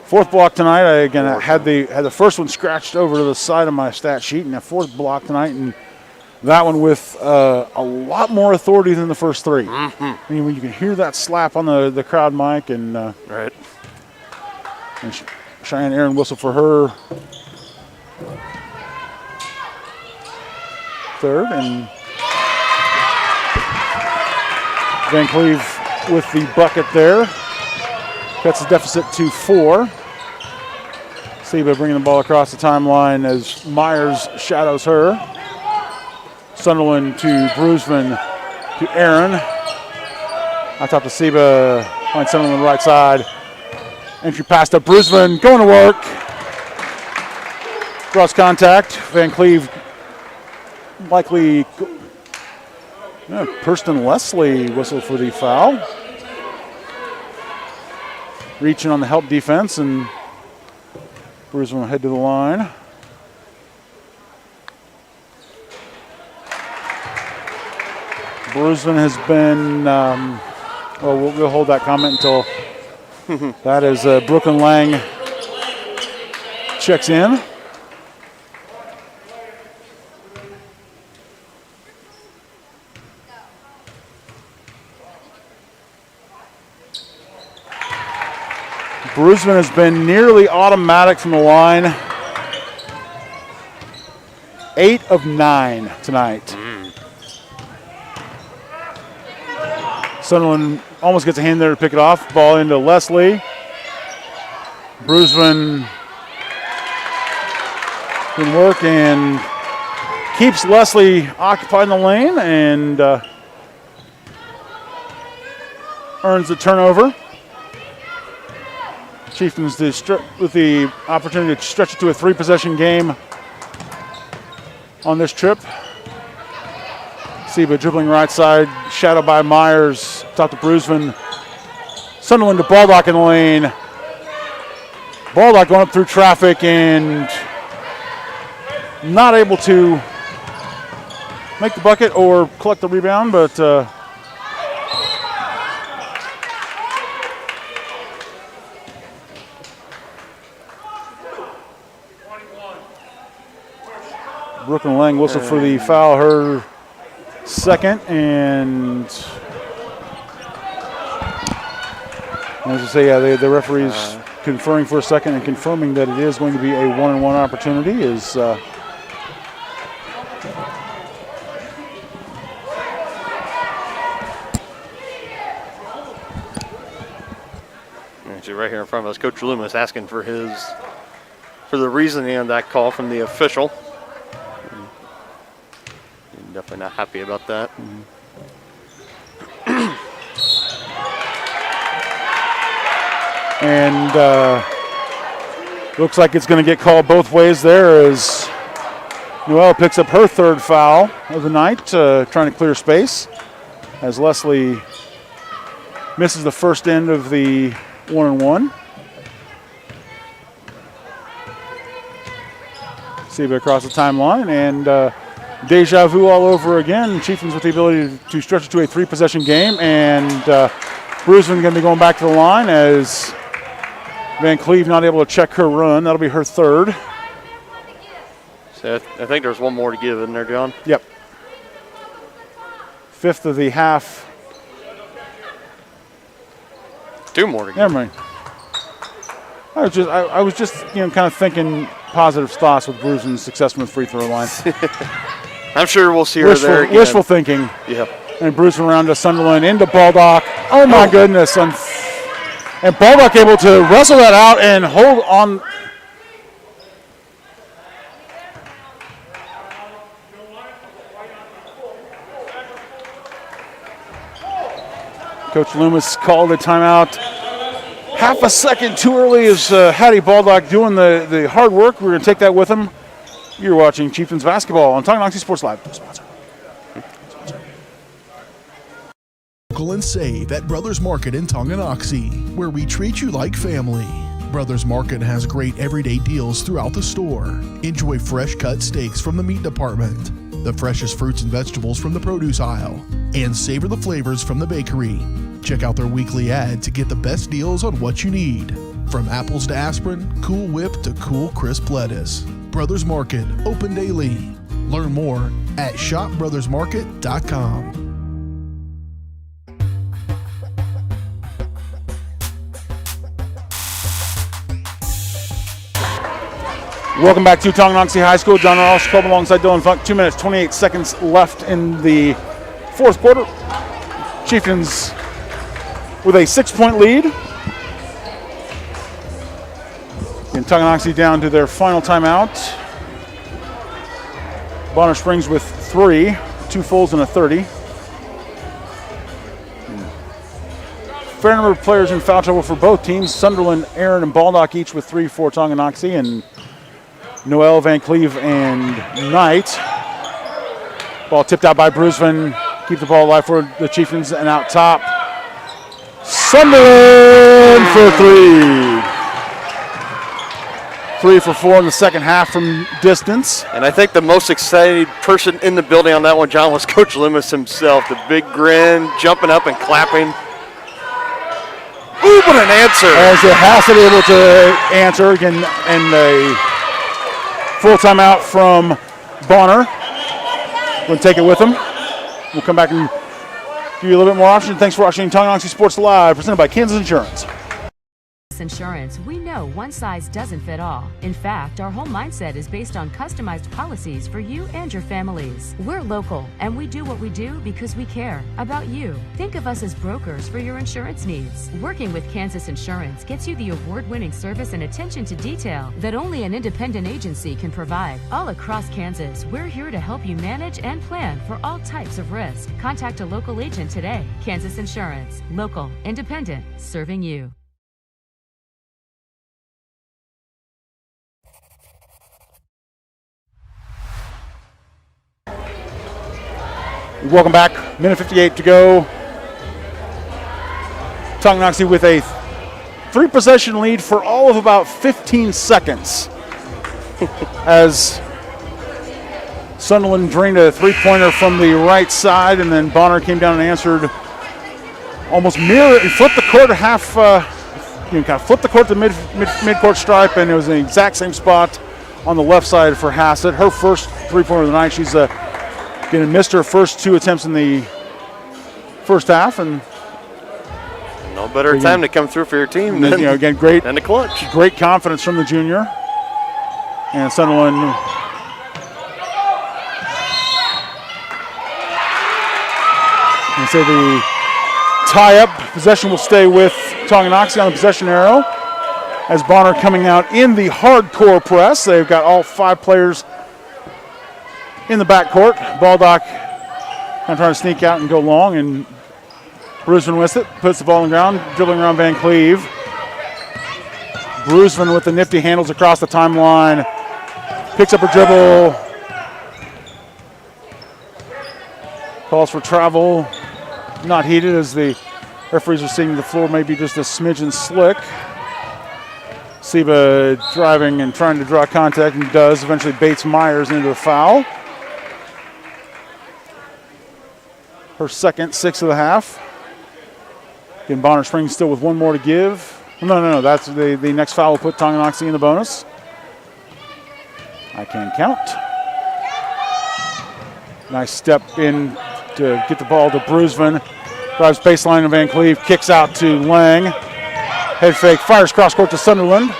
4th block tonight. I had the first one scratched over to the side of my stat sheet, and a 4th block tonight, and that one with a lot more authority than the first 3. Mm-hmm. I mean, when you can hear that slap on the crowd mic, and right. And Cheyenne Aaron whistle for her 3rd, and Van Cleve with the bucket there. Cuts the deficit to 4. Seba bringing the ball across the timeline as Myers shadows her. Sunderland to Bruceman to Aaron. On top to Seba. Finds Sunderland right side. Entry pass to Bruceman. Going to work. Cross contact. Van Cleve likely. Purston Leslie whistled for the foul. Reaching on the help defense, and Bruceman will head to the line. Bruceman has been, we'll hold that comment until that is Brooklyn Lang checks in. Bruceman has been nearly automatic from the line. 8 of 9 tonight. Sunderland almost gets a hand there to pick it off. Ball into Leslie. Bruceman can work and keeps Leslie occupied in the lane and earns the turnover. Chieftains with the opportunity to stretch it to a 3-possession game on this trip. Seba dribbling right side, shadowed by Myers, top to Bruceman. Sunderland to Baldock in the lane. Baldock going up through traffic and not able to make the bucket or collect the rebound, but Brooklyn Lang whistled for the foul, her 2nd, and as I say, yeah, the referee's conferring for a second and confirming that it is going to be a 1-on-1 opportunity. Is actually right here in front of us, Coach Loomis asking for the reasoning on that call from the official. Definitely not happy about that. 21. 21. And looks like it's going to get called both ways there as Noelle picks up her third foul of the night, trying to clear space, as Leslie misses the first end of the 1-and-1. Seba across the timeline, and deja vu all over again. Chieftains with the ability to stretch it to a 3-possession game, and Bruceman going to be going back to the line as Van Cleve not able to check her run. That'll be her third. So I think there's one more to give, isn't there, John? Yep. Fifth of the half. 2 more to give. Never mind. I was just kind of thinking positive thoughts with Bruceman's success from the free throw line. I'm sure we'll see her there again. Wishful thinking. Yeah. And Bruceman around to Sunderland into Baldock. Oh my goodness. And Baldock able to wrestle that out and hold on. Coach Loomis called a timeout. Half a second too early is Hattie Baldock doing the hard work. We're going to take that with him. You're watching Chieftains basketball on Tonganoxie Sports Live. Sponsor. Local and save at Brothers Market in Tonganoxie, where we treat you like family. Brothers Market has great everyday deals throughout the store. Enjoy fresh cut steaks from the meat department, the freshest fruits and vegetables from the produce aisle, and savor the flavors from the bakery. Check out their weekly ad to get the best deals on what you need. From apples to aspirin, Cool Whip to cool crisp lettuce. Brothers Market, open daily. Learn more at shopbrothersmarket.com. Welcome back to Tonganoxie High School. John Ross alongside Dylan Funk. 2 minutes, 28 seconds left in the fourth quarter. Chieftains with a 6-point lead. And Tonganoxie down to their final timeout. Bonner Springs with 3, 2 fulls and a 30. Fair number of players in foul trouble for both teams. Sunderland, Aaron, and Baldock each with 3 for Tonganoxie, and Noel, Van Cleve, and Knight. Ball tipped out by Bruceman. Keep the ball alive for the Chieftains, and out top, Sunderland for 3. 3 for 4 in the second half from distance. And I think the most excited person in the building on that one, John, was Coach Loomis himself. The big grin, jumping up and clapping. Ooh, what an answer. As Hassett able to answer again, and a full timeout from Bonner. We'll take it with him. We'll come back and give you a little bit more option. Thanks for watching Tonganoxie Sports Live, presented by Kansas Insurance. Insurance, we know one size doesn't fit all. In fact, our whole mindset is based on customized policies for you and your families. We're local, and we do what we do because we care about you. Think of us as brokers for your insurance needs. Working with Kansas Insurance gets you the award-winning service and attention to detail that only an independent agency can provide. All across Kansas, we're here to help you manage and plan for all types of risk. Contact a local agent today. Kansas Insurance, local, independent, serving you. Welcome back. Minute 58 to go. Tonganoxie with a 3-possession lead for all of about 15 seconds. As Sunderland drained a 3-pointer from the right side, and then Bonner came down and answered almost mirror. He flipped the court a half, kind of flipped the court to mid-court stripe, and it was in the exact same spot on the left side for Hassett. Her first 3-pointer of the night. She's missed her first 2 attempts in the first half, and no better time to come through for your team than, again, great and the clutch. Great confidence from the junior. And Sunderland so the tie-up possession will stay with Tonganoxie on the possession arrow, as Bonner coming out in the hardcore press. They've got all 5 players in the backcourt. Baldock kind of trying to sneak out and go long, and Bruceman with it, puts the ball on the ground, dribbling around Van Cleve. Brusman with the nifty handles across the timeline. Picks up her dribble. Calls for travel. Not heated as the referees are seeing the floor maybe just a smidgen slick. Seba driving and trying to draw contact and does. Eventually baits Myers into a foul. Her second, 6 of the half. Again, Bonner Springs still with one more to give. No. That's the next foul will put Tonganoxie in the bonus. I can count. Nice step in to get the ball to Brusman. Drives baseline of Van Cleve. Kicks out to Lang. Head fake. Fires cross court to Sunderland.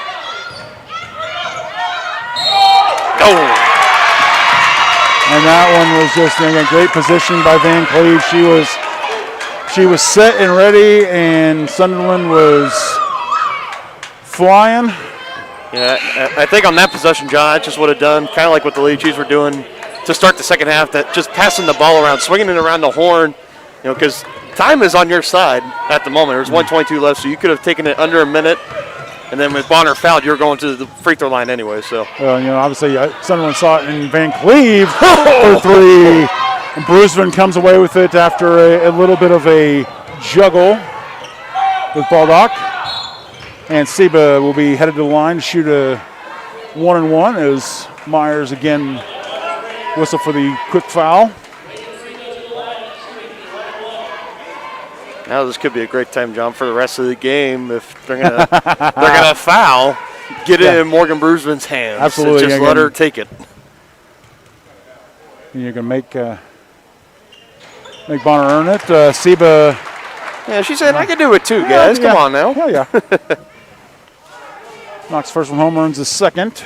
Oh! And that one was just a great position by Van Cleve. She was set and ready, and Sunderland was flying. Yeah, I think on that possession, John, I just would have done kind of like what the Lady Chiefs were doing to start the second half, that just passing the ball around, swinging it around the horn, because time is on your side at the moment. There's 1:22 left, so you could have taken it under a minute. And then with Bonner fouled, you're going to the free throw line anyway. So, well, obviously Sunderland saw it in Van Cleve for 3. And Brusman comes away with it after a little bit of a juggle with Baldock. And Seba will be headed to the line to shoot a 1-and-1 as Myers again whistle for the quick foul. Now this could be a great time, John, for the rest of the game. If they're gonna foul, get it in Morgan Brusman's hands. Absolutely, and just let her take it. And you're gonna make Bonner earn it. Seba. Yeah, she said I can do it too, guys. Come on now. Oh yeah. Knocks first one home, earns the second.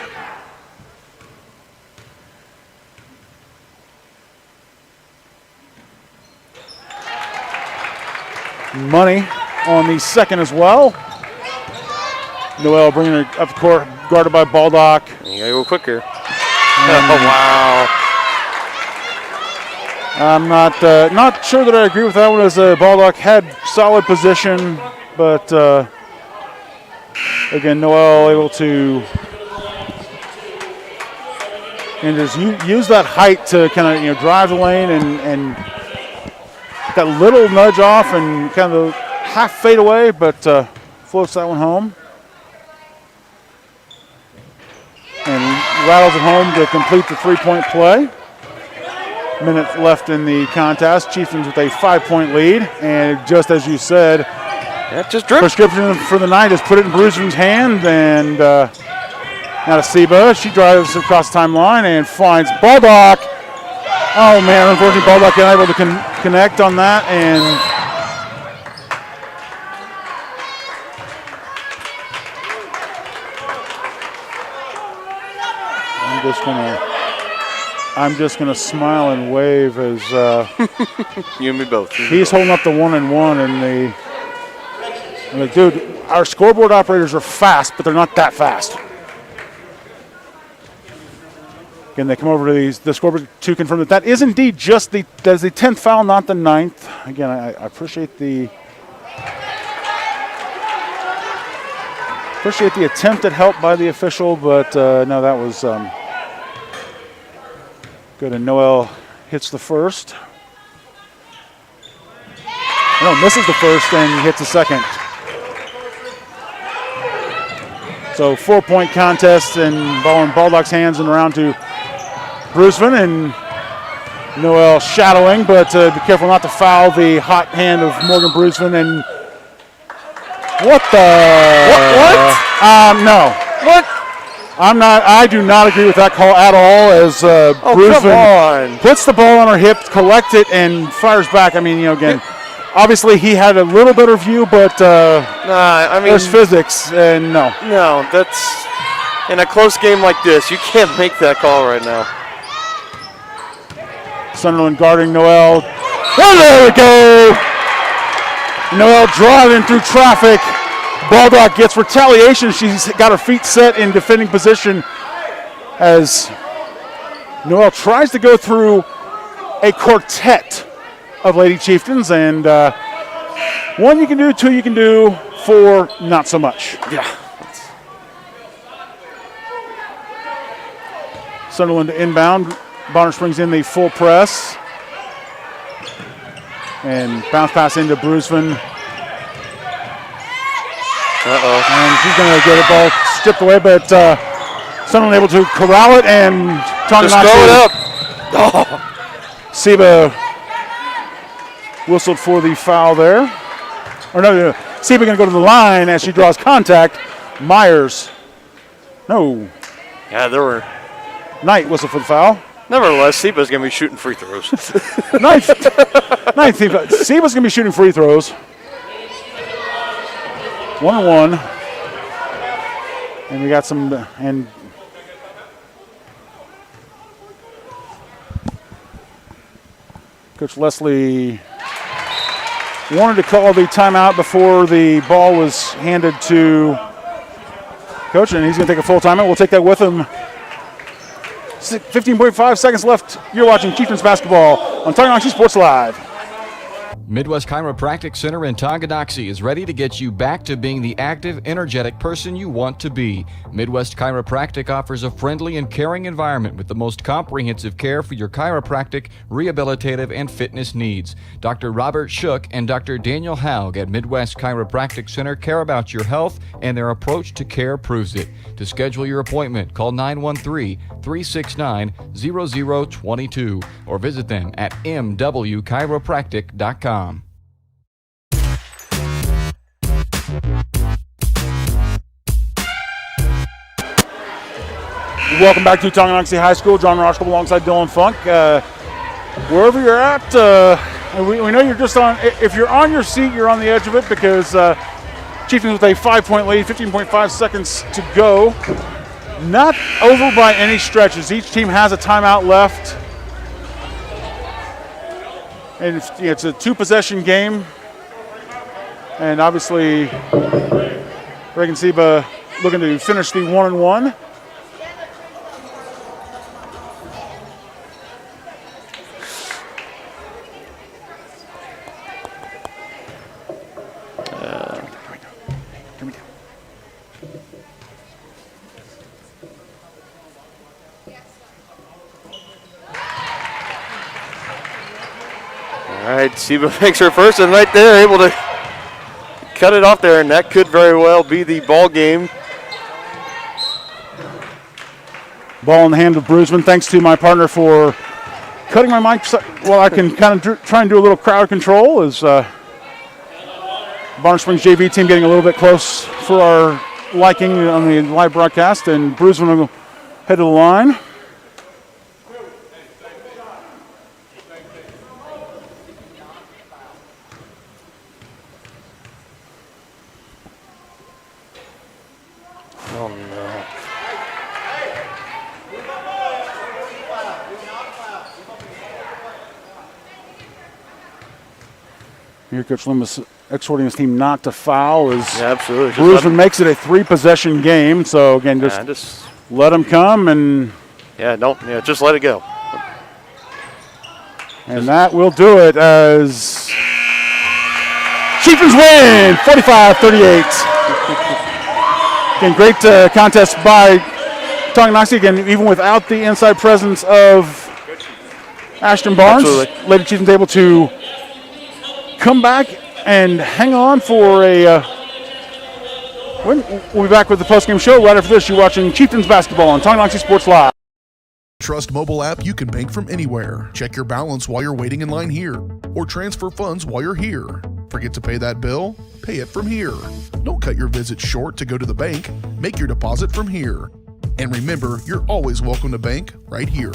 Money on the second as well. Noel bringing her up the court, guarded by Baldock. You gotta go quicker. Oh, wow. I'm not sure that I agree with that one, as Baldock had solid position, but again, Noel able to just use that height to kind of drive the lane and that little nudge off and kind of half fade away, but floats that one home. And rattles it home to complete the 3-point play. Minute left in the contest. Chieftains with a 5-point lead. And just as you said, just drip. Prescription for the night is put it in Brusman's hand. And now to Seba. She drives across the timeline and finds Baldock. Oh, man, unfortunately, Baldock unable to connect on that, and I'm just gonna smile and wave as you and me both. He's holding up the 1-and-1, and I'm like, dude, our scoreboard operators are fast, but they're not that fast. Again, they come over to the scoreboard to confirm that is indeed just that's the 10th foul, not the 9th. Again, I appreciate the attempt at help by the official, but no, that was good. And Noel hits the first. No, misses the first and hits the second. So 4-point contest, and ball in Baldock's hands and around to Brusman, and Noel shadowing, but be careful not to foul the hot hand of Morgan Brusman. And what the? What? No. What? I do not agree with that call at all, as Brusman puts the ball on her hip, collects it, and fires back. I mean, again, obviously he had a little better view, but there's physics, and no. No, that's in a close game like this, you can't make that call right now. Sunderland guarding Noel. Oh, there we go! Noel driving through traffic. Baldock gets retaliation. She's got her feet set in defending position as Noel tries to go through a quartet of Lady Chieftains, and 1 you can do, 2 you can do, 4 not so much. Yeah. Sunderland inbound. Bonner Springs in the full press. And bounce pass into Bruceman. And she's going to get a ball stripped away, but Sunderland able to corral it, and Tonganoxie. Just throw it up. Seba whistled for the foul there. Or no, Seba going to go to the line as she draws contact. Myers. No. Yeah, there were. Knight whistled for the foul. Nevertheless, Seba's going to be shooting free throws. Ninth Seba's going to be shooting free throws. 1-1. And we got some, and Coach Leslie wanted to call the timeout before the ball was handed to Coach, and he's going to take a full timeout. We'll take that with him. 15.5 seconds left. You're watching Chieftains basketball on Tonganoxie Sports Live. Midwest Chiropractic Center in Tonganoxie is ready to get you back to being the active, energetic person you want to be. Midwest Chiropractic offers a friendly and caring environment with the most comprehensive care for your chiropractic, rehabilitative, and fitness needs. Dr. Robert Shook and Dr. Daniel Haug at Midwest Chiropractic Center care about your health, and their approach to care proves it. To schedule your appointment, call 913-369-0022 or visit them at mwchiropractic.com. Welcome back to Tonganoxie High School. John Roshko alongside Dylan Funk. Wherever you're at, we know you're just on. If you're on your seat, you're on the edge of it because Chieftains with a 5-point lead, 15.5 seconds to go. Not over by any stretches. Each team has a timeout left. And it's a two-possession game. And obviously, Reagan Seba looking to finish the 1-1. All right, Seba makes her first, and right there, able to cut it off there, and that could very well be the ball game. Ball in the hand of Bruceman. Thanks to my partner for cutting my mic while I can kind of try and do a little crowd control. As Bonner Springs JV team getting a little bit close for our liking on the live broadcast, and Bruceman will head to the line. Oh, no. Here, Coach Loomis exhorting his team not to foul as absolutely. Bruceman makes it a three-possession game. So, again, just let them come and... just let it go. And that will do it as Chieftains win 45-38. Again, great contest by Tonganoxie. Again, even without the inside presence of Ashton Barnes, absolutely. Lady Chieftains able to come back and hang on for a win. We'll be back with the postgame show right after this. You're watching Chieftains basketball on Tonganoxie Sports Live. Trust mobile app, you can bank from anywhere. Check your balance while you're waiting in line here, or transfer funds while you're here. Forget to pay that bill? Pay it from here. Don't cut your visit short to go to the bank. Make your deposit from here. And remember, you're always welcome to bank right here.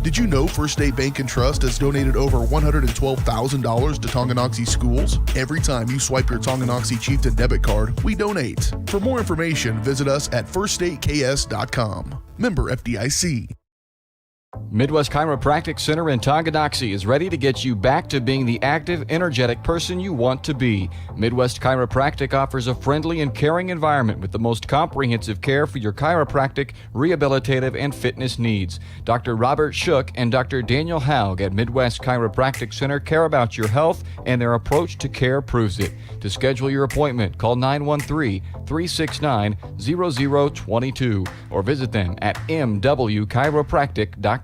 Did you know First State Bank and Trust has donated over $112,000 to Tonganoxie schools? Every time you swipe your Tonganoxie Chieftain debit card, we donate. For more information, visit us at firststateks.com. Member FDIC. Midwest Chiropractic Center in Tonganoxie is ready to get you back to being the active, energetic person you want to be. Midwest Chiropractic offers a friendly and caring environment with the most comprehensive care for your chiropractic, rehabilitative, and fitness needs. Dr. Robert Shook and Dr. Daniel Haug at Midwest Chiropractic Center care about your health, and their approach to care proves it. To schedule your appointment, call 913-369-0022 or visit them at mwchiropractic.com.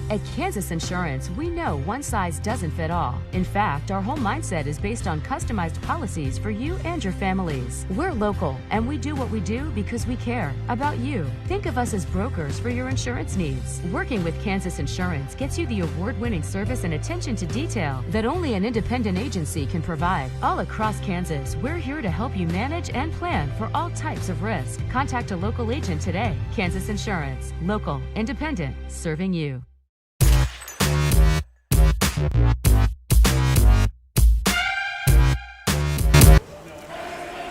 At Kansas Insurance, we know one size doesn't fit all. In fact, our whole mindset is based on customized policies for you and your families. We're local, and we do what we do because we care about you. Think of us as brokers for your insurance needs. Working with Kansas Insurance gets you the award-winning service and attention to detail that only an independent agency can provide. All across Kansas, we're here to help you manage and plan for all types of risk. Contact a local agent today. Kansas Insurance. Local, independent, serving you.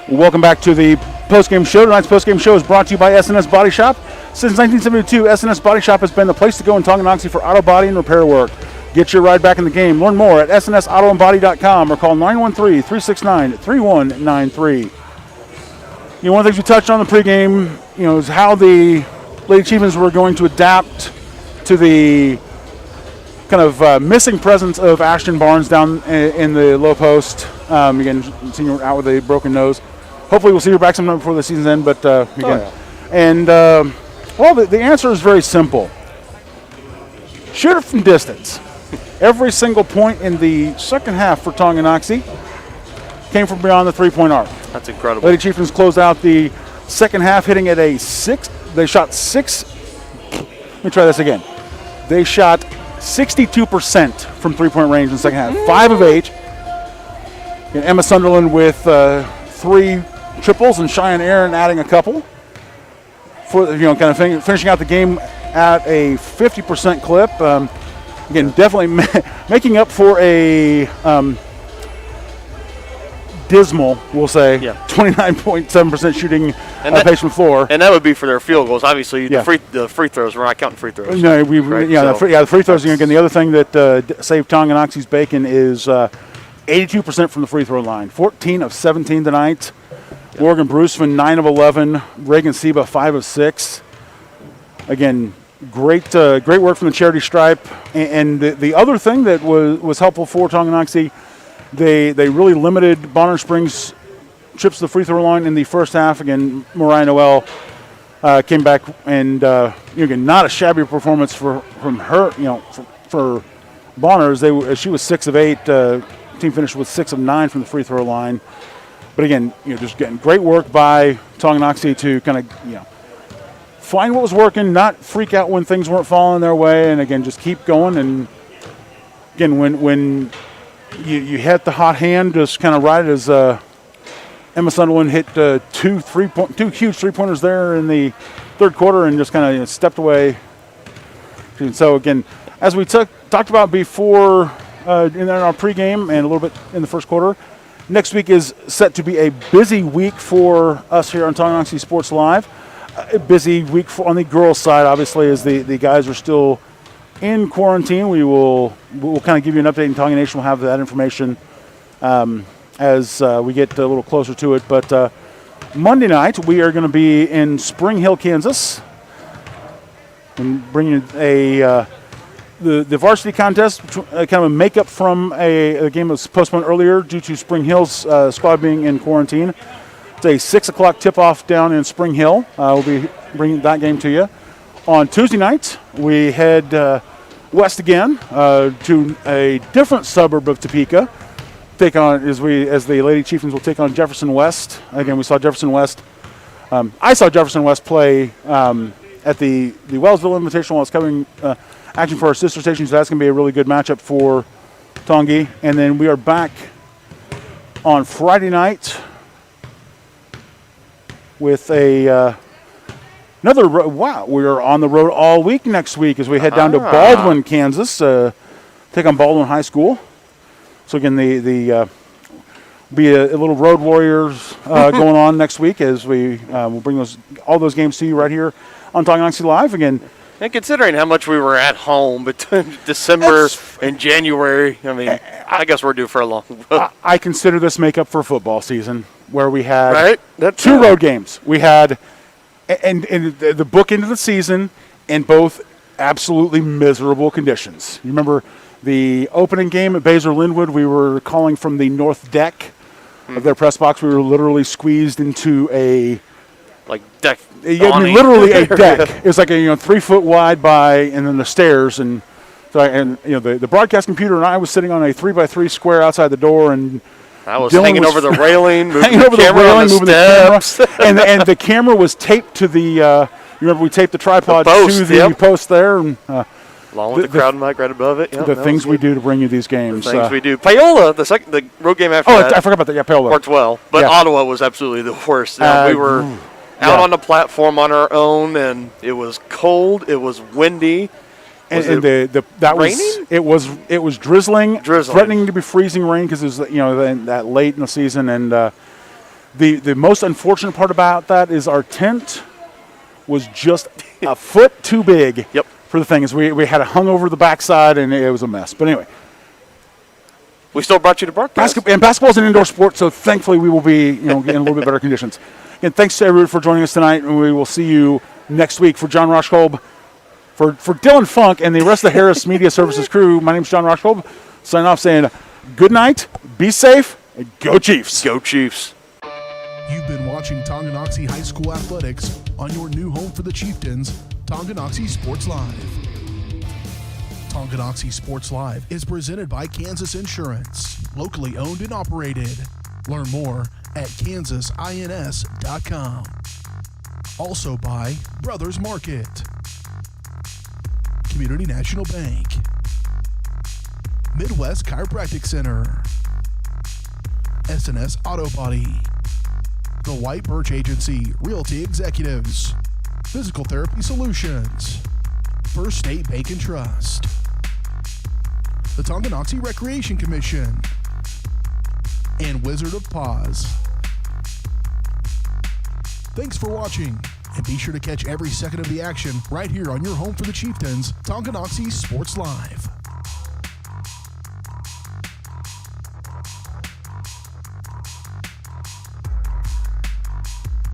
Welcome back to the postgame show. Tonight's postgame show is brought to you by SNS Body Shop. Since 1972, SNS Body Shop has been the place to go in Tonganoxie for auto body and repair work. Get your ride back in the game. Learn more at snsautoandbody.com or call 913-369-3193. You know, one of the things we touched on in the pregame, is how the Lady Chieftains were going to adapt to the kind of missing presence of Ashton Barnes down in the low post. Again, seeing her out with a broken nose. Hopefully we'll see her back sometime before the season's end, but again. And, the answer is very simple. Shoot it from distance. Every single point in the second half for Tonganoxie came from beyond the three-point arc. That's incredible. Lady Chieftains closed out the second half hitting at a 6. They shot 6. Let me try this again. They shot 62% from three-point range in the second half. 5 of 8. And Emma Sunderland with 3 triples, and Cheyenne Aaron adding a couple. For kind of finishing out the game at a 50% clip. Again, definitely making up for a dismal, we'll say, 29.7% shooting pace from the floor. And that would be for their field goals. Obviously, the free throws, we're not counting free throws. No, the free throws. Again, the other thing that saved Tonganoxie's bacon is 82% from the free throw line. 14 of 17 tonight. Morgan Bruceman, 9 of 11. Reagan Seba, 5 of 6. Again, great work from the charity stripe. And the other thing that was helpful for Tonganoxie, they really limited Bonner Springs trips to the free throw line in the first half. Again, Mariah Noel came back, and again, not a shabby performance from her. For Bonner, she was 6 of 8. Team finished with 6 of 9 from the free throw line. But again, just getting great work by Tonganoxie to kind of find what was working, not freak out when things weren't falling their way, and again, just keep going. And again, when you hit the hot hand, just kind of ride it as Emma Sunderland hit 2 huge three-pointers there in the third quarter, and just kind of stepped away. And so again, as we talked about before in our pregame and a little bit in the first quarter, next week is set to be a busy week for us here on Tonganoxie Sports Live. A busy week on the girls' side, obviously, as the guys are still in quarantine. We'll kind of give you an update, and Tonga Nation will have that information as we get a little closer to it. But Monday night, we are going to be in Spring Hill, Kansas, and bringing the varsity contest, kind of a makeup from a game that was postponed earlier due to Spring Hill's squad being in quarantine. It's a 6 o'clock tip-off down in Spring Hill. We'll be bringing that game to you. On Tuesday night, we head west again to a different suburb of Topeka. As the Lady Chieftains will take on Jefferson West. Again, we saw Jefferson West. I saw Jefferson West play at the Wellsville Invitational. It's coming action for our sister station, so that's going to be a really good matchup for Tongi. And then we are back on Friday night with another. Wow, we are on the road all week next week as we head down to Baldwin, Kansas, take on Baldwin High School. So again, the be a little Road Warriors going on next week as we will bring all those games to you right here on Tonganoxie Live again. And considering how much we were at home between December and January, I mean, I guess we're due for a long. I consider this make up for football season where we had That's two road games. We had and the book into the season in both absolutely miserable conditions. You remember the opening game at Baser Linwood? We were calling from the north deck of their press box. We were literally squeezed into a deck. Literally a deck. It was like a 3 foot wide and then the stairs and the broadcast computer and I was sitting on a 3x3 square outside the door and I was hanging over the railing, moving moving the steps. The camera, and the camera was taped to the. You remember we taped the tripod to the post there, and along with the crowd mic right above it. The things we do to bring you these games. The things we do. Paola, the road game after that. I forgot about that. Yeah, Paola worked well, but Ottawa was absolutely the worst. We were out on the platform on our own, and it was cold. It was windy. It was drizzling, threatening to be freezing rain because it was that late in the season. And the most unfortunate part about that is our tent was just a foot too big for the thing. Is we had it hung over the backside and it was a mess. But anyway, we still brought you to broadcast. And basketball is an indoor sport, so thankfully we will be getting a little bit better conditions. Again, thanks to everyone for joining us tonight, and we will see you next week. For John Rochkolb, for Dylan Funk and the rest of the Harris Media Services crew, my name is John Rochkolb. Signing off saying good night, be safe, and go Chiefs. Go Chiefs. You've been watching Tonganoxie High School Athletics on your new home for the Chieftains, Tonganoxie Sports Live. Tonganoxie Sports Live is presented by Kansas Insurance, locally owned and operated. Learn more at kansasins.com. Also by Brothers Market, Community National Bank, Midwest Chiropractic Center, SNS Auto Body, The White Birch Agency Realty Executives, Physical Therapy Solutions, First State Bank and Trust, the Tonganoxie Recreation Commission, and Wizard of Paws. Thanks for watching, and be sure to catch every second of the action right here on your home for the Chieftains, Tonganoxie Sports Live.